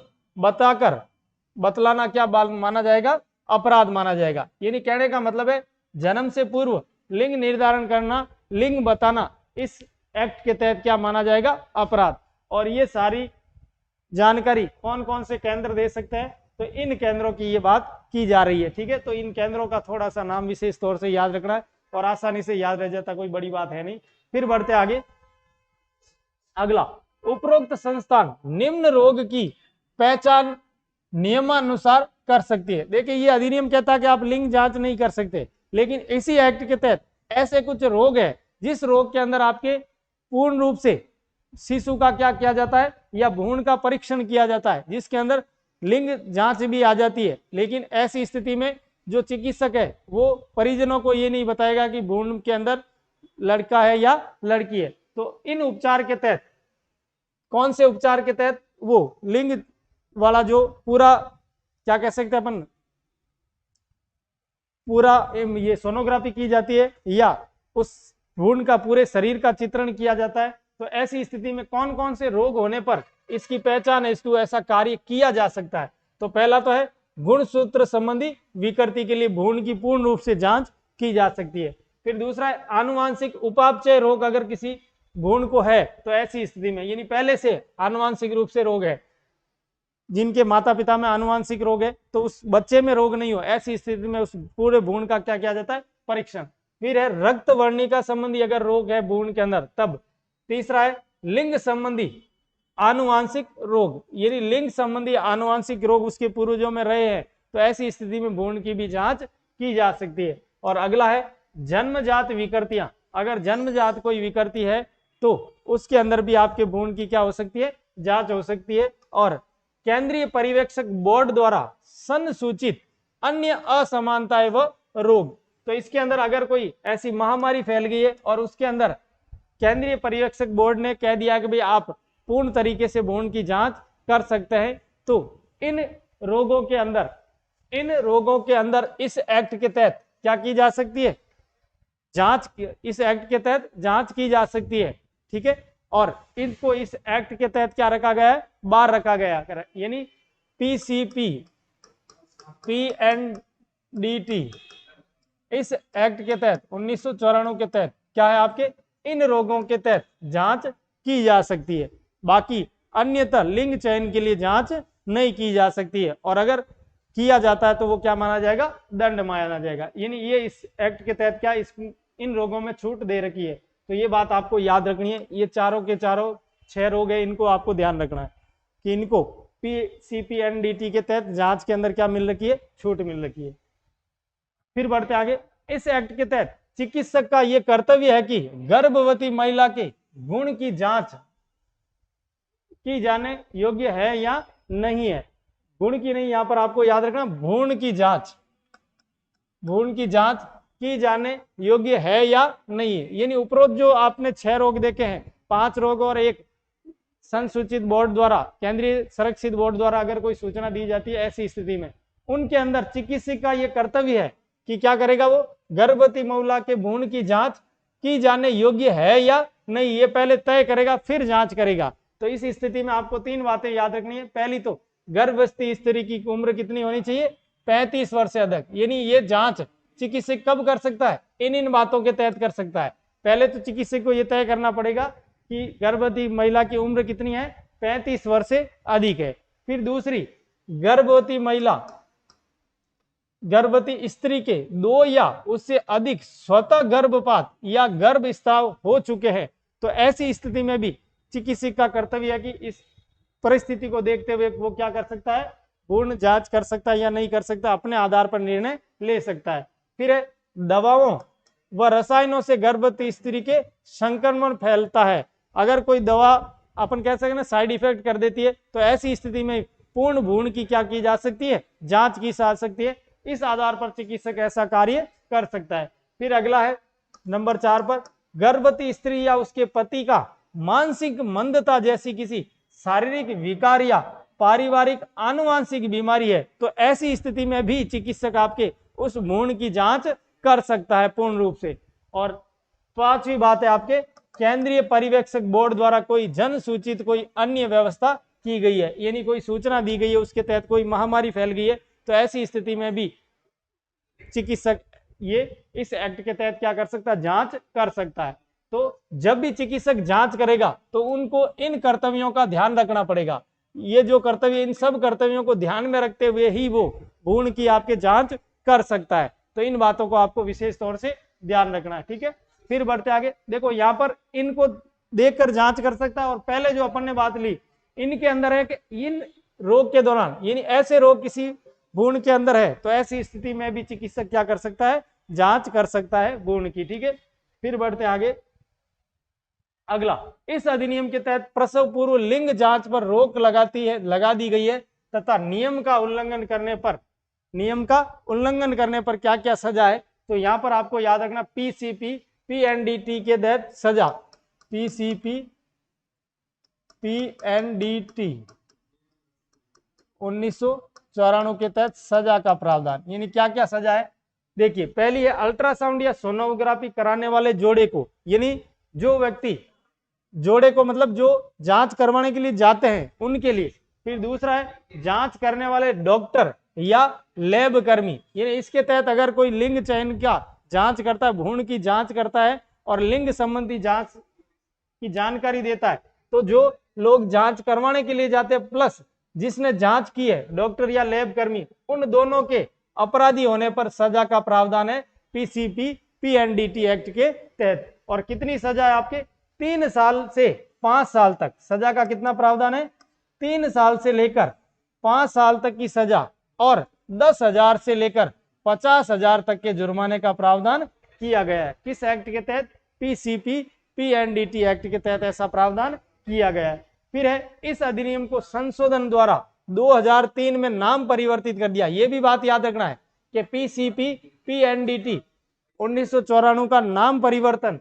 बतलाना क्या माना जाएगा, अपराध माना जाएगा। यानी कहने का मतलब है जन्म से पूर्व लिंग निर्धारण करना, लिंग बताना इस एक्ट के तहत क्या माना जाएगा, अपराध। और ये सारी जानकारी कौन कौन से केंद्र दे सकते हैं, तो इन केंद्रों की ये बात की जा रही है। ठीक है, तो इन केंद्रों का थोड़ा सा नाम विशेष तौर से याद रखना है और आसानी से याद रह जाता, कोई बड़ी बात है नहीं। फिर बढ़ते आगे। अगला, उपरोक्त संस्थान निम्न रोग की पहचान नियमानुसार कर सकती है। देखिए ये अधिनियम कहता है कि आप लिंग जांच नहीं कर सकते, लेकिन इसी एक्ट के तहत ऐसे कुछ रोग है जिस रोग के अंदर आपके पूर्ण रूप से शिशु का क्या किया जाता है या भ्रूण का परीक्षण किया जाता है, जिसके अंदर लिंग जांच भी आ जाती है। लेकिन ऐसी स्थिति में जो चिकित्सक है वो परिजनों को ये नहीं बताएगा कि भ्रूण के अंदर लड़का है या लड़की है। तो इन उपचार के तहत, कौन से उपचार के तहत, वो लिंग वाला जो पूरा क्या कह सकते हैं अपन, पूरा ये सोनोग्राफी की जाती है या उस भ्रूण का पूरे शरीर का चित्रण किया जाता है। तो ऐसी स्थिति में कौन कौन से रोग होने पर इसकी पहचान है, इसको ऐसा कार्य किया जा सकता है। तो पहला तो है गुणसूत्र संबंधी विकृति के लिए भ्रूण की पूर्ण रूप से जांच की जा सकती है। फिर दूसरा है आनुवांशिक उपापचय रोग, अगर किसी भ्रूण को है तो ऐसी स्थिति में, यानी पहले से आनुवांशिक रूप से रोग है, जिनके माता पिता में आनुवांशिक रोग है तो उस बच्चे में रोग नहीं हो, ऐसी स्थिति में उस पूरे भ्रूण का क्या किया जाता है, परीक्षण। फिर है रक्त वर्णिका संबंधी अगर रोग है भ्रूण के अंदर तब। तीसरा है लिंग संबंधी आनुवांशिक रोग, यानी लिंग संबंधी आनुवांशिक रोग उसके पूर्वजों में रहे हैं तो ऐसी स्थिति में भ्रूण की भी जांच की जा सकती है। और अगला है जन्मजात विकृतियां, अगर जन्मजात कोई विकृति है तो उसके अंदर भी आपके भ्रूण की क्या हो सकती है, जांच हो सकती है। और केंद्रीय पर्यवेक्षक बोर्ड द्वारा संसूचित अन्य असमानताएं व रोग, तो इसके अंदर अगर कोई ऐसी महामारी फैल गई है और उसके अंदर केंद्रीय पर्यवेक्षक बोर्ड ने कह दिया कि भाई आप पूर्ण तरीके से भ्रूण की जांच कर सकते हैं, तो इन रोगों के अंदर इस एक्ट के तहत क्या की जा सकती है, जांच, इस एक्ट के तहत जांच की जा सकती है। ठीक है, और इनको इस एक्ट के तहत क्या रखा गया है, बार रखा गया है, यानी पीसीपी पीएनडीटी इस एक्ट के तहत 1994 के तहत क्या है, आपके इन रोगों के तहत जांच की जा सकती है। बाकी अन्यथा लिंग चयन के लिए जांच नहीं की जा सकती है, और अगर किया जाता है तो वो क्या माना जाएगा, दंड माना जाएगा। यानी ये इस एक्ट के तहत क्या इन रोगों में छूट दे रखी है। तो ये बात आपको याद रखनी है, ये चारों के चारों 6 रोग है, इनको आपको ध्यान रखना है कि इनको पीसीपीएनडीटी के तहत जांच के अंदर क्या मिल रखी है, छूट मिल रखी है। फिर बढ़ते आगे। इस एक्ट के तहत चिकित्सक का यह कर्तव्य है कि गर्भवती महिला के गुण की जांच की जाने योग्य है या नहीं है, गुण की नहीं, यहां पर आपको याद रखना भ्रूण की जांच की जाने योग्य है या नहीं है। यानी उपरोक्त जो आपने 6 रोग देखे हैं, 5 रोग और एक संसूचित बोर्ड द्वारा, केंद्रीय संरक्षित बोर्ड द्वारा अगर कोई सूचना दी जाती है, ऐसी स्थिति में उनके अंदर चिकित्सक का यह कर्तव्य है कि क्या करेगा, वो गर्भवती महिला के भ्रूण की जांच की जाने योग्य है या नहीं, ये पहले तय करेगा फिर जांच करेगा। तो इस स्थिति में आपको 3 बातें याद रखनी है। पहली तो गर्भवती स्त्री की उम्र कितनी होनी चाहिए, 35 वर्ष से अधिक। यानी ये जांच चिकित्सक कब कर सकता है, इन बातों के तहत कर सकता है। पहले तो चिकित्सक को यह तय करना पड़ेगा कि गर्भवती महिला की उम्र कितनी है, 35 वर्ष से अधिक है। फिर दूसरी, गर्भवती स्त्री के 2 या उससे अधिक स्वतः गर्भपात या गर्भ स्राव हो चुके हैं, तो ऐसी स्थिति में भी चिकित्सक का कर्तव्य है कि इस परिस्थिति को देखते हुए वो क्या कर सकता है, पूर्ण जांच कर सकता है या नहीं कर सकता, अपने आधार पर निर्णय ले सकता है। फिर है दवाओं व रसायनों से गर्भवती स्त्री के संक्रमण फैलता है, अगर कोई दवा अपन कह सकते ना साइड इफेक्ट कर देती है, तो ऐसी स्थिति में पूर्ण भ्रूण की क्या की जा सकती है, जांच की जा सकती है। इस आधार पर चिकित्सक ऐसा कार्य कर सकता है। फिर अगला है नंबर 4 पर, गर्भवती स्त्री या उसके पति का मानसिक मंदता जैसी किसी शारीरिक विकार या पारिवारिक आनुवांशिक बीमारी है, तो ऐसी स्थिति में भी चिकित्सक आपके उस भ्रूण की जांच कर सकता है पूर्ण रूप से। और पांचवी बात है आपके, केंद्रीय पर्यवेक्षक बोर्ड द्वारा कोई जन सूचित कोई अन्य व्यवस्था की गई है, यानी कोई सूचना दी गई है, उसके तहत कोई महामारी फैल गई है, तो ऐसी स्थिति में भी चिकित्सक ये इस एक्ट के तहत क्या कर सकता है, जांच कर सकता है। तो जब भी चिकित्सक जांच करेगा तो उनको इन कर्तव्यों का ध्यान रखना पड़ेगा। ये जो कर्तव्य, इन सब कर्तव्यों को ध्यान में रखते हुए ही वो भ्रूण की आपके जांच कर सकता है। तो इन बातों को आपको विशेष तौर से ध्यान रखना है, ठीक है। फिर बढ़ते आगे, देखो यहाँ पर इनको देखकर जांच कर सकता है। और पहले जो अपन ने बात ली, इनके अंदर है कि इन रोग के दौरान, यानी ऐसे रोग किसी भ्रूण के अंदर है, तो ऐसी स्थिति में भी चिकित्सक क्या कर सकता है, जांच कर सकता है भ्रूण की, ठीक है। फिर बढ़ते आगे, अगला, इस अधिनियम के तहत प्रसव पूर्व लिंग जांच पर रोक लगा दी गई है तथा नियम का उल्लंघन करने पर क्या क्या सजा है। तो यहां पर आपको याद रखना, पीसीपी पीएनडीटी के तहत सजा, पीसीपी पीएनडीटी 1994 के तहत सजा का प्रावधान, यानी क्या क्या सजा है। देखिए, पहली है अल्ट्रासाउंड या सोनोग्राफी कराने वाले जोड़े को, यानी जो व्यक्ति जोड़े को मतलब जो जांच करवाने के लिए जाते हैं उनके लिए। फिर दूसरा है जांच करने वाले डॉक्टर या लैब कर्मी, यानी इसके तहत अगर कोई लिंग चयन का जांच करता है, भ्रूण की जांच करता है और लिंग संबंधी जांच की जानकारी देता है, तो जो लोग जांच करवाने के लिए जाते हैं प्लस जिसने जांच की है, डॉक्टर या लैब कर्मी, उन दोनों के अपराधी होने पर सजा का प्रावधान है पीसीपी पीएनडीटी एक्ट के तहत। और कितनी सजा है आपके, 3 साल से 5 साल तक सजा का कितना प्रावधान है, 3 साल से लेकर 5 साल तक की सजा और 10,000 से लेकर 50,000 तक के जुर्माने का प्रावधान किया गया है। किस एक्ट के तहत, पीसीपी पीएनडीटी एक्ट के तहत ऐसा प्रावधान किया गया है। फिर है, इस अधिनियम को संशोधन द्वारा 2003 में नाम परिवर्तित कर दिया। यह भी बात याद रखना है कि पीसीपी पीएनडीटी 1994 का नाम परिवर्तन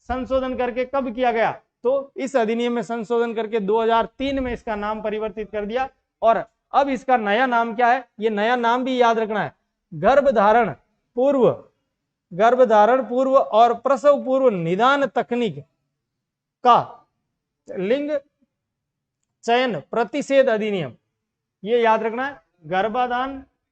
संशोधन करके कब किया गया, तो इस अधिनियम में संशोधन करके 2003 में इसका नाम परिवर्तित कर दिया। और अब इसका नया नाम क्या है, ये नया नाम भी याद रखना है, गर्भधारण पूर्व और प्रसव पूर्व निदान तकनीक का लिंग चयन प्रतिषेध अधिनियम। ये याद रखना है,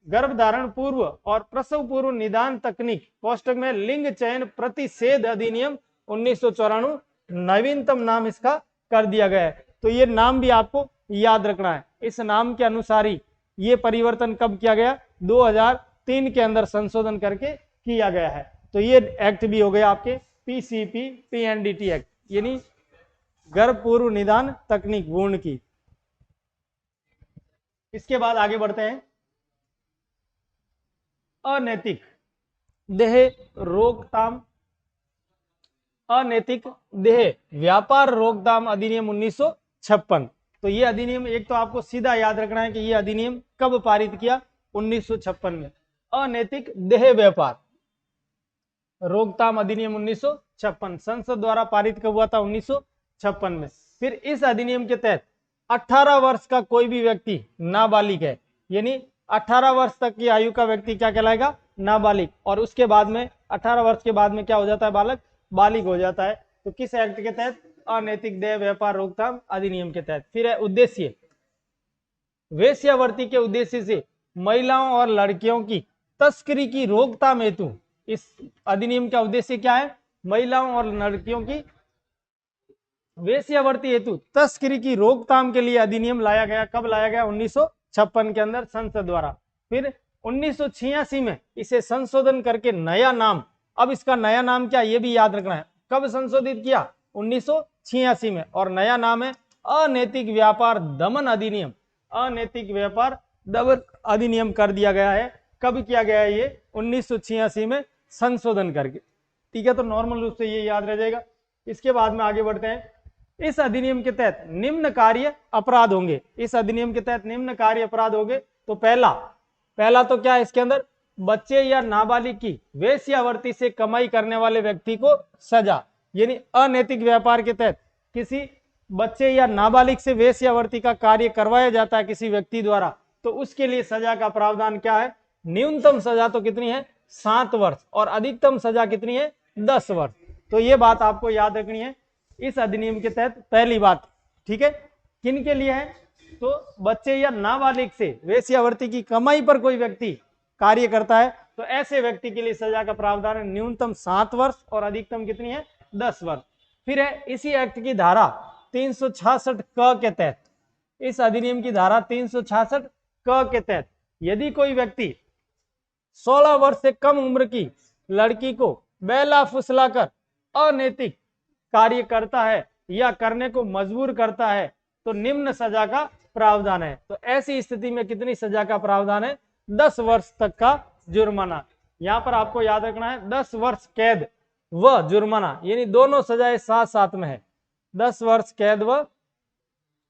गर्भधारण पूर्व और प्रसव पूर्व निदान तकनीक कोष्टक में लिंग चयन प्रतिषेध अधिनियम 1994 नवीनतम नाम इसका कर दिया गया है। तो ये नाम भी आपको याद रखना है। इस नाम के अनुसार ही ये परिवर्तन कब किया गया, 2003 के अंदर संशोधन करके किया गया है। तो ये एक्ट भी हो गया आपके पीसीपी पीएनडीटी एक्ट, यानी गर्भ पूर्व निदान तकनीक भ्रूण की। इसके बाद आगे बढ़ते हैं, अनैतिक देह व्यापार रोकथाम अधिनियम 1956। तो ये अधिनियम, एक तो आपको सीधा याद रखना है कि ये अधिनियम कब पारित किया, 1956 में। अनैतिक देह व्यापार रोकथाम अधिनियम 1956 संसद द्वारा पारित कब हुआ था, 1956 में। फिर इस अधिनियम के तहत 18 वर्ष का कोई भी व्यक्ति नाबालिग है, यानी 18 वर्ष तक की आयु का व्यक्ति क्या कहलाएगा, नाबालिग। और उसके बाद में 18 वर्ष के बाद में क्या हो जाता है, बालक बालिग हो जाता है। तो किस एक्ट के तहत, अनैतिक देह व्यापार रोकथाम अधिनियम के तहत। फिर है उद्देश्य, वेश्यावृत्ति के उद्देश्य से महिलाओं और लड़कियों की तस्करी की रोकथाम हेतु इस अधिनियम का उद्देश्य क्या है, महिलाओं और लड़कियों की वेश्यावृत्ति हेतु तस्करी की रोकथाम के लिए अधिनियम लाया गया। कब लाया गया, 1956 के अंदर संसद द्वारा। फिर 1986 में इसे संशोधन करके नया नाम, अब इसका नया नाम क्या, ये भी याद रखना है, कब संशोधित किया, 1986 में। और नया नाम है अनैतिक व्यापार दमन अधिनियम। अनैतिक व्यापार दमन अधिनियम कर दिया गया है। कब किया गया है ये, 1986 में संशोधन करके, ठीक है। तो नॉर्मल रूप से ये याद रह जाएगा। इसके बाद में आगे बढ़ते हैं, इस अधिनियम के तहत निम्न कार्य अपराध होंगे। इस अधिनियम के तहत निम्न कार्य अपराध होंगे। तो पहला तो क्या है इसके अंदर, बच्चे या नाबालिग की वेश्यावृत्ति से कमाई करने वाले व्यक्ति को सजा, यानी अनैतिक व्यापार के तहत किसी बच्चे या नाबालिग से वेश्यावृत्ति का कार्य करवाया जाता है किसी व्यक्ति द्वारा, तो उसके लिए सजा का प्रावधान क्या है, न्यूनतम सजा तो कितनी है 7 वर्ष और अधिकतम सजा कितनी है 10 वर्ष। तो ये बात आपको याद रखनी है इस अधिनियम के तहत। पहली बात, ठीक है, किन के लिए है, तो बच्चे या नाबालिग से वेश्यावृत्ति की कमाई पर कोई व्यक्ति कार्य करता है तो ऐसे व्यक्ति के लिए सजा का प्रावधान है न्यूनतम 7 वर्ष और अधिकतम कितनी है 10 वर्ष। फिर है इसी एक्ट की धारा 366 क के तहत, इस अधिनियम की धारा 366 क के तहत यदि कोई व्यक्ति 16 वर्ष से कम उम्र की लड़की को बेला फुसलाकर अनैतिक कार्य करता है या करने को मजबूर करता है तो निम्न सजा का प्रावधान है। तो ऐसी स्थिति में कितनी सजा का प्रावधान है 10 वर्ष तक का जुर्माना। यहां पर आपको याद रखना है 10 वर्ष कैद व जुर्माना, यानी दोनों सजाएं साथ साथ में है। 10 वर्ष कैद व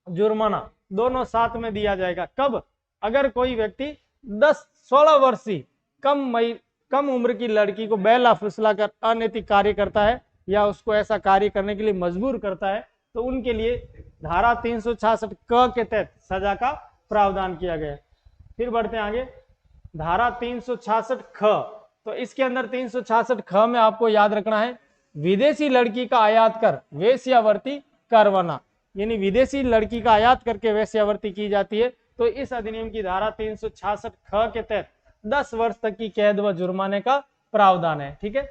जुर्माना दोनों साथ में दिया जाएगा। कब, अगर कोई व्यक्ति 16 वर्ष से कम उम्र की लड़की को बेला फुसला कर अनैतिक कार्य करता है या उसको ऐसा कार्य करने के लिए मजबूर करता है तो उनके लिए धारा 366 क के तहत सजा का प्रावधान किया गया है। फिर बढ़ते हैं आगे, धारा 366 ख, तो इसके अंदर 366 ख में आपको याद रखना है विदेशी लड़की का आयात कर वेश्यावृत्ति करवाना, यानी विदेशी लड़की का आयात करके वेश्यावृत्ति की जाती है तो इस अधिनियम की धारा 366 ख के तहत 10 वर्ष तक की कैद व जुर्माने का प्रावधान है। ठीक है,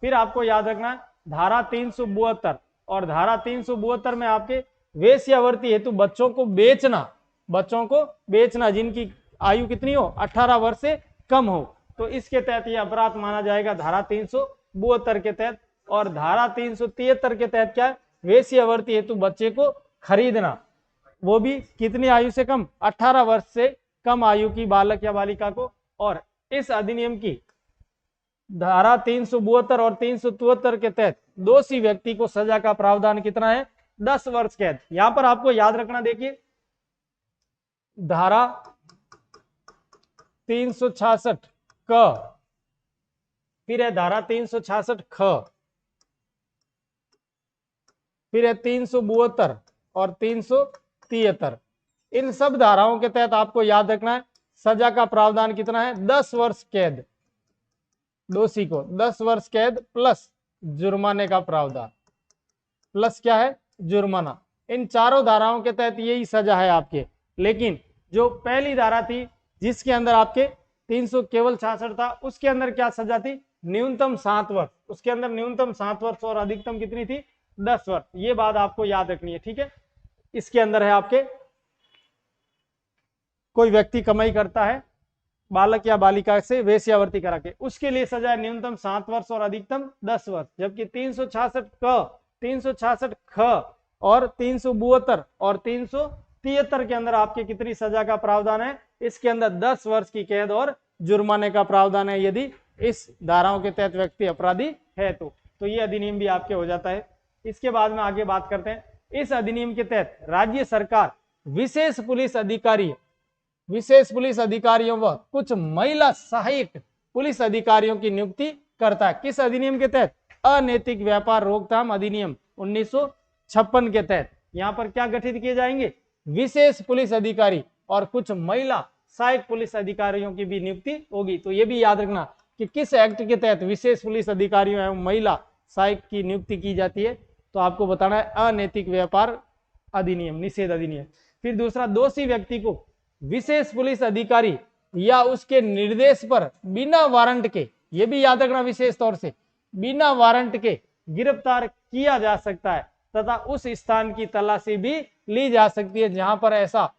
फिर आपको याद रखना है धारा 372 और धारा 372 में आपके वेश्यावृत्ति हेतु बच्चों को बेचना जिनकी आयु कितनी हो 18 वर्ष से कम हो तो इसके तहत यह अपराध माना जाएगा धारा 372 के तहत। और धारा 373 के तहत क्या है, वेश्यावृत्ति हेतु बच्चे को खरीदना, वो भी कितनी आयु से कम 18 वर्ष से कम आयु की बालक या बालिका को। और इस अधिनियम की धारा 372 और 373 के तहत दोषी व्यक्ति को सजा का प्रावधान कितना है 10 वर्ष कैद। यहां पर आपको याद रखना, देखिए धारा 366 क, फिर है धारा 366 ख, फिर है 372 और 373, इन सब धाराओं के तहत आपको याद रखना है सजा का प्रावधान कितना है 10 वर्ष कैद, दोषी को 10 वर्ष कैद प्लस जुर्माने का प्रावधान, प्लस क्या है जुर्माना। इन चारों धाराओं के तहत यही सजा है आपके। लेकिन जो पहली धारा थी जिसके अंदर आपके 366 था उसके अंदर क्या सजा थी, न्यूनतम 7 वर्ष, उसके अंदर न्यूनतम 7 वर्ष और अधिकतम कितनी थी 10 वर्ष। ये बात आपको याद रखनी है। ठीक है, इसके अंदर है आपके कोई व्यक्ति कमाई करता है बालक या बालिका से वेश्यावृत्ति करा के, उसके लिए सजा न्यूनतम 7 वर्ष और अधिकतम 10 वर्ष। जबकि 366 क, 366 ख और 372 और 373 के अंदर आपके कितनी सजा का प्रावधान है, इसके अंदर 10 वर्ष की कैद और जुर्माने का प्रावधान है यदि इस धाराओं के तहत व्यक्ति अपराधी है तो ये अधिनियम भी आपके हो जाता है। इसके बाद में आगे बात करते हैं, इस अधिनियम के तहत राज्य सरकार विशेष पुलिस अधिकारियों व कुछ महिला सहायक पुलिस अधिकारियों की नियुक्ति करता है। किस अधिनियम के तहत, अनैतिक व्यापार रोकथाम अधिनियम 1956 के तहत यहाँ पर क्या गठित किए जाएंगे, विशेष पुलिस अधिकारी और कुछ महिला सहायक पुलिस अधिकारियों की भी नियुक्ति होगी। तो ये भी याद रखना कि किस एक्ट के तहत विशेष पुलिस अधिकारियों एवं महिला सहायक की नियुक्ति की जाती है, तो आपको बताना है अनैतिक व्यापार अधिनियम निषेध अधिनियम। फिर दूसरा, दोषी व्यक्ति को विशेष पुलिस अधिकारी या उसके निर्देश पर बिना वारंट के, ये भी याद रखना विशेष तौर से, बिना वारंट के गिरफ्तार किया जा सकता है तथा उस स्थान की तलाशी भी ली जा सकती है जहां पर ऐसा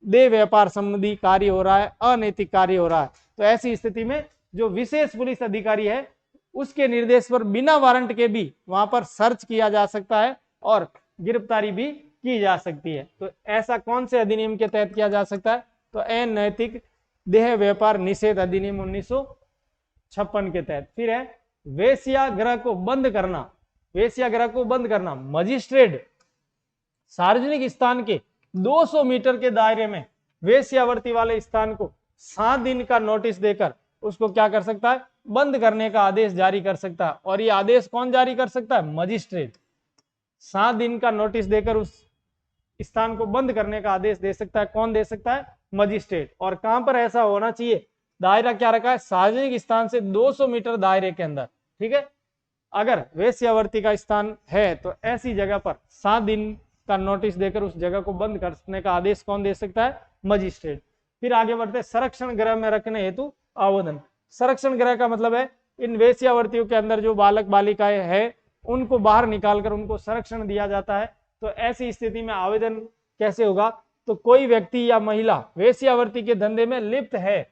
देह व्यापार संबंधी कार्य हो रहा है, अनैतिक कार्य हो रहा है। तो ऐसी स्थिति में जो विशेष पुलिस अधिकारी है उसके निर्देश पर बिना वारंट के भी वहां पर सर्च किया जा सकता है और गिरफ्तारी भी की जा सकती है। तो ऐसा कौन से अधिनियम के तहत किया जा सकता है, तो अनैतिक देह व्यापार निषेध अधिनियम 1956 के तहत। फिर है वेश्यागृह को बंद करना, मजिस्ट्रेट सार्वजनिक स्थान के 200 मीटर के दायरे में वेश्यावृत्ति वाले स्थान को 7 दिन का नोटिस देकर उसको क्या कर सकता है, बंद करने का आदेश जारी कर सकता है। और ये आदेश कौन जारी कर सकता है, मजिस्ट्रेट। 7 दिन का नोटिस देकर उस स्थान को बंद करने का आदेश दे सकता है, कौन दे सकता है, मजिस्ट्रेट। और कहां पर ऐसा होना चाहिए, दायरा क्या रखा है, सार्वजनिक स्थान से 200 मीटर दायरे के अंदर, ठीक है। अगर वेश्यावृत्ति का स्थान है तो ऐसी जगह पर 7 दिन का नोटिस देकर उस जगह को बंद करने का आदेश कौन दे सकता है, मजिस्ट्रेट। फिर आगे बढ़ते, संरक्षण गृह में रखने हेतु आवेदन। संरक्षण गृह का मतलब है इन वेश्यावृत्तियों के अंदर जो बालक बालिकाएं हैं उनको बाहर निकालकर उनको संरक्षण दिया जाता है। तो ऐसी स्थिति में आवेदन कैसे होगा, तो कोई व्यक्ति या महिला वेश्यावृत्ति के धंधे में लिप्त है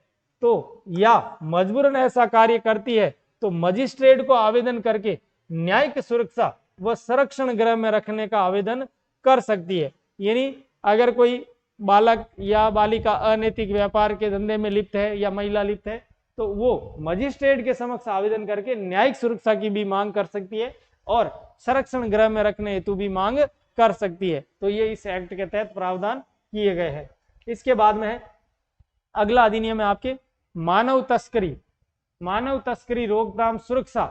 तो या मजबूरन ऐसा कार्य करती है तो मजिस्ट्रेट को आवेदन करके न्यायिक सुरक्षा व संरक्षण गृह में रखने का आवेदन कर सकती है। यानी अगर कोई बालक या बालिका अनैतिक व्यापार के धंधे में लिप्त है या महिला लिप्त है तो वो मजिस्ट्रेट के समक्ष आवेदन करके न्यायिक सुरक्षा की भी मांग कर सकती है और संरक्षण गृह में रखने हेतु भी मांग कर सकती है। तो ये इस एक्ट के तहत प्रावधान किए गए हैं। इसके बाद में है अगला अधिनियम है आपके मानव तस्करी, मानव तस्करी रोकथाम सुरक्षा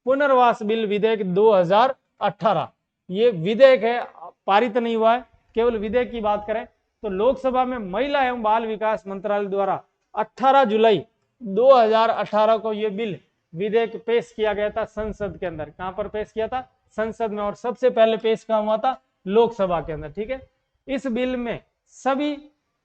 पुनर्वास बिल विधेयक 2018। ये विधेयक है, पारित नहीं हुआ है, केवल विधेयक की बात करें तो लोकसभा में महिला एवं बाल विकास मंत्रालय द्वारा 18 जुलाई 2018 को यह बिल विधेयक पेश किया गया था संसद के अंदर। कहां पर पेश किया था, संसद में, और सबसे पहले पेश कहां हुआ था, लोकसभा के अंदर, ठीक है। इस बिल में सभी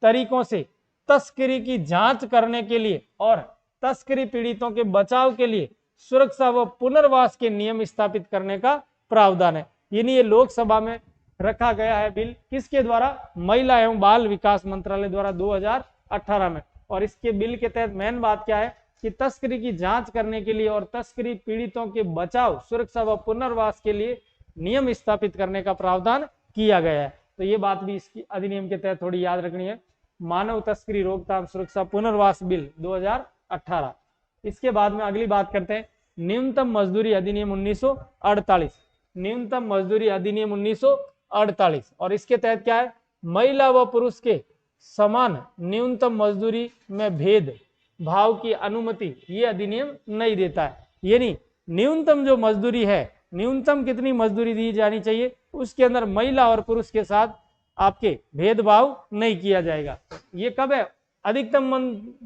तरीकों से तस्करी की जांच करने के लिए और तस्करी पीड़ितों के बचाव के लिए सुरक्षा व पुनर्वास के नियम स्थापित करने का प्रावधान है। यानी ये लोकसभा में रखा गया है बिल, किसके द्वारा, महिला एवं बाल विकास मंत्रालय द्वारा 2018 में। और इसके बिल के तहत मेन बात क्या है कि तस्करी की जांच करने के लिए और तस्करी पीड़ितों के बचाव, सुरक्षा व पुनर्वास के लिए नियम स्थापित करने का प्रावधान किया गया है। तो ये बात भी इसकी अधिनियम के तहत थोड़ी याद रखनी है, मानव तस्करी रोकथाम सुरक्षा पुनर्वास बिल 2018। इसके बाद में अगली बात करते हैं न्यूनतम मजदूरी अधिनियम 1948, न्यूनतम मजदूरी अधिनियम 1948। और इसके तहत क्या है, महिला व पुरुष के समान न्यूनतम मजदूरी में भेद भाव की अनुमति ये अधिनियम नहीं देता है। यानी न्यूनतम जो मजदूरी है, न्यूनतम कितनी मजदूरी दी जानी चाहिए, उसके अंदर महिला और पुरुष के साथ आपके भेदभाव नहीं किया जाएगा। ये कब है, अधिकतम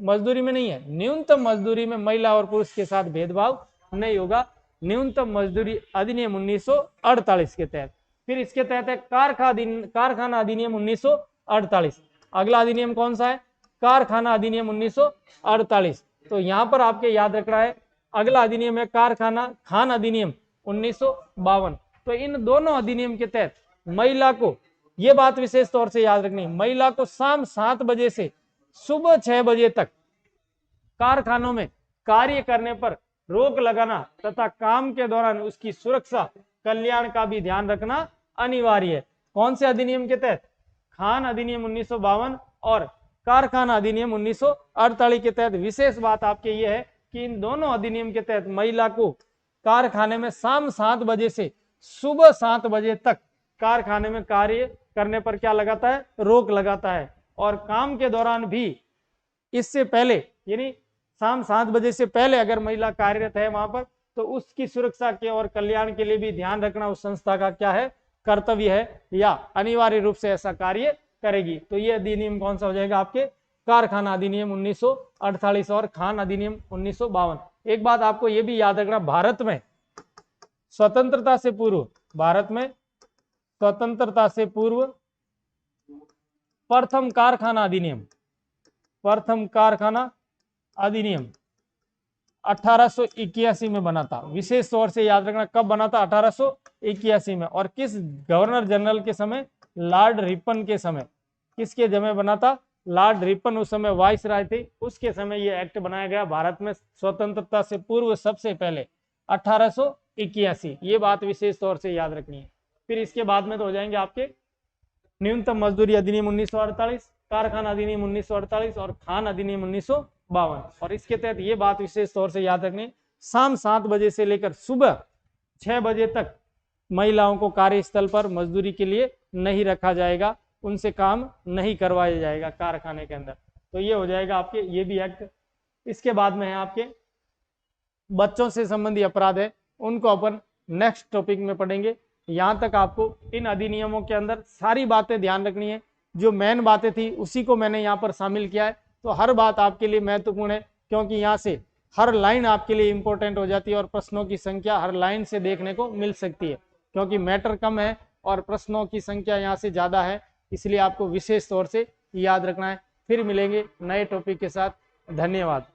मजदूरी में नहीं है, न्यूनतम मजदूरी में महिला और पुरुष के साथ भेदभाव नहीं होगा, न्यूनतम मजदूरी अधिनियम 1948 के तहत। फिर इसके तहत है कारखाना अधिनियम 1948। अगला अधिनियम कौन सा है, कारखाना अधिनियम 1948। तो यहां पर आपके याद रखना है अगला अधिनियम है कारखाना खान अधिनियम 1952। तो इन दोनों अधिनियम के तहत महिला को, ये बात विशेष तौर से याद रखनी, महिला को शाम 7 बजे से सुबह 6 बजे तक कारखानों में कार्य करने पर रोक लगाना तथा काम के दौरान उसकी सुरक्षा कल्याण का भी ध्यान रखना अनिवार्य है। कौन से अधिनियम के तहत, खान अधिनियम 1952 और कारखाना अधिनियम 1948 के तहत। विशेष बात आपके ये है कि इन दोनों अधिनियम के तहत महिला को कारखाने में शाम 7 बजे से सुबह 7 बजे तक कारखाने में कार्य करने पर क्या लगाता है, रोक लगाता है। और काम के दौरान भी इससे पहले, यानी शाम 7 बजे से पहले अगर महिला कार्यरत है वहां पर, तो उसकी सुरक्षा के और कल्याण के लिए भी ध्यान रखना उस संस्था का क्या है, कर्तव्य है, या अनिवार्य रूप से ऐसा कार्य करेगी। तो ये अधिनियम कौन सा हो जाएगा आपके, कारखाना अधिनियम 1948 और खान अधिनियम 1952। एक बात आपको ये भी याद रखना, भारत में स्वतंत्रता से पूर्व, भारत में स्वतंत्रता से पूर्व प्रथम कारखाना अधिनियम 1881 में बना था। विशेष तौर से याद रखना कब बना था, 1881 में। और किस गवर्नर जनरल के समय, लॉर्ड रिपन के समय। किसके समय बना था, लॉर्ड रिपन उस समय वाइस राय थे, उसके समय यह एक्ट बनाया गया भारत में स्वतंत्रता से पूर्व सबसे पहले 1881। ये बात विशेष तौर से याद रखनी है। फिर इसके बाद में तो हो जाएंगे आपके न्यूनतम मजदूरी अधिनियम 1948, कारखाना अधिनियम 1948 और खान अधिनियम 1952। और इसके तहत ये बात विशेष तौर से याद रखनी, शाम 7 बजे से लेकर सुबह 6 बजे तक महिलाओं को कार्यस्थल पर मजदूरी के लिए नहीं रखा जाएगा, उनसे काम नहीं करवाया जाएगा कारखाने के अंदर। तो ये हो जाएगा आपके, ये भी एक्ट। इसके बाद में है आपके बच्चों से संबंधी अपराध है, उनको अपन नेक्स्ट टॉपिक में पढ़ेंगे। यहाँ तक आपको इन अधिनियमों के अंदर सारी बातें ध्यान रखनी है, जो मेन बातें थी उसी को मैंने यहाँ पर शामिल किया है। तो हर बात आपके लिए महत्वपूर्ण है, क्योंकि यहाँ से हर लाइन आपके लिए इंपॉर्टेंट हो जाती है और प्रश्नों की संख्या हर लाइन से देखने को मिल सकती है, क्योंकि मैटर कम है और प्रश्नों की संख्या यहाँ से ज़्यादा है, इसलिए आपको विशेष तौर से याद रखना है। फिर मिलेंगे नए टॉपिक के साथ। धन्यवाद।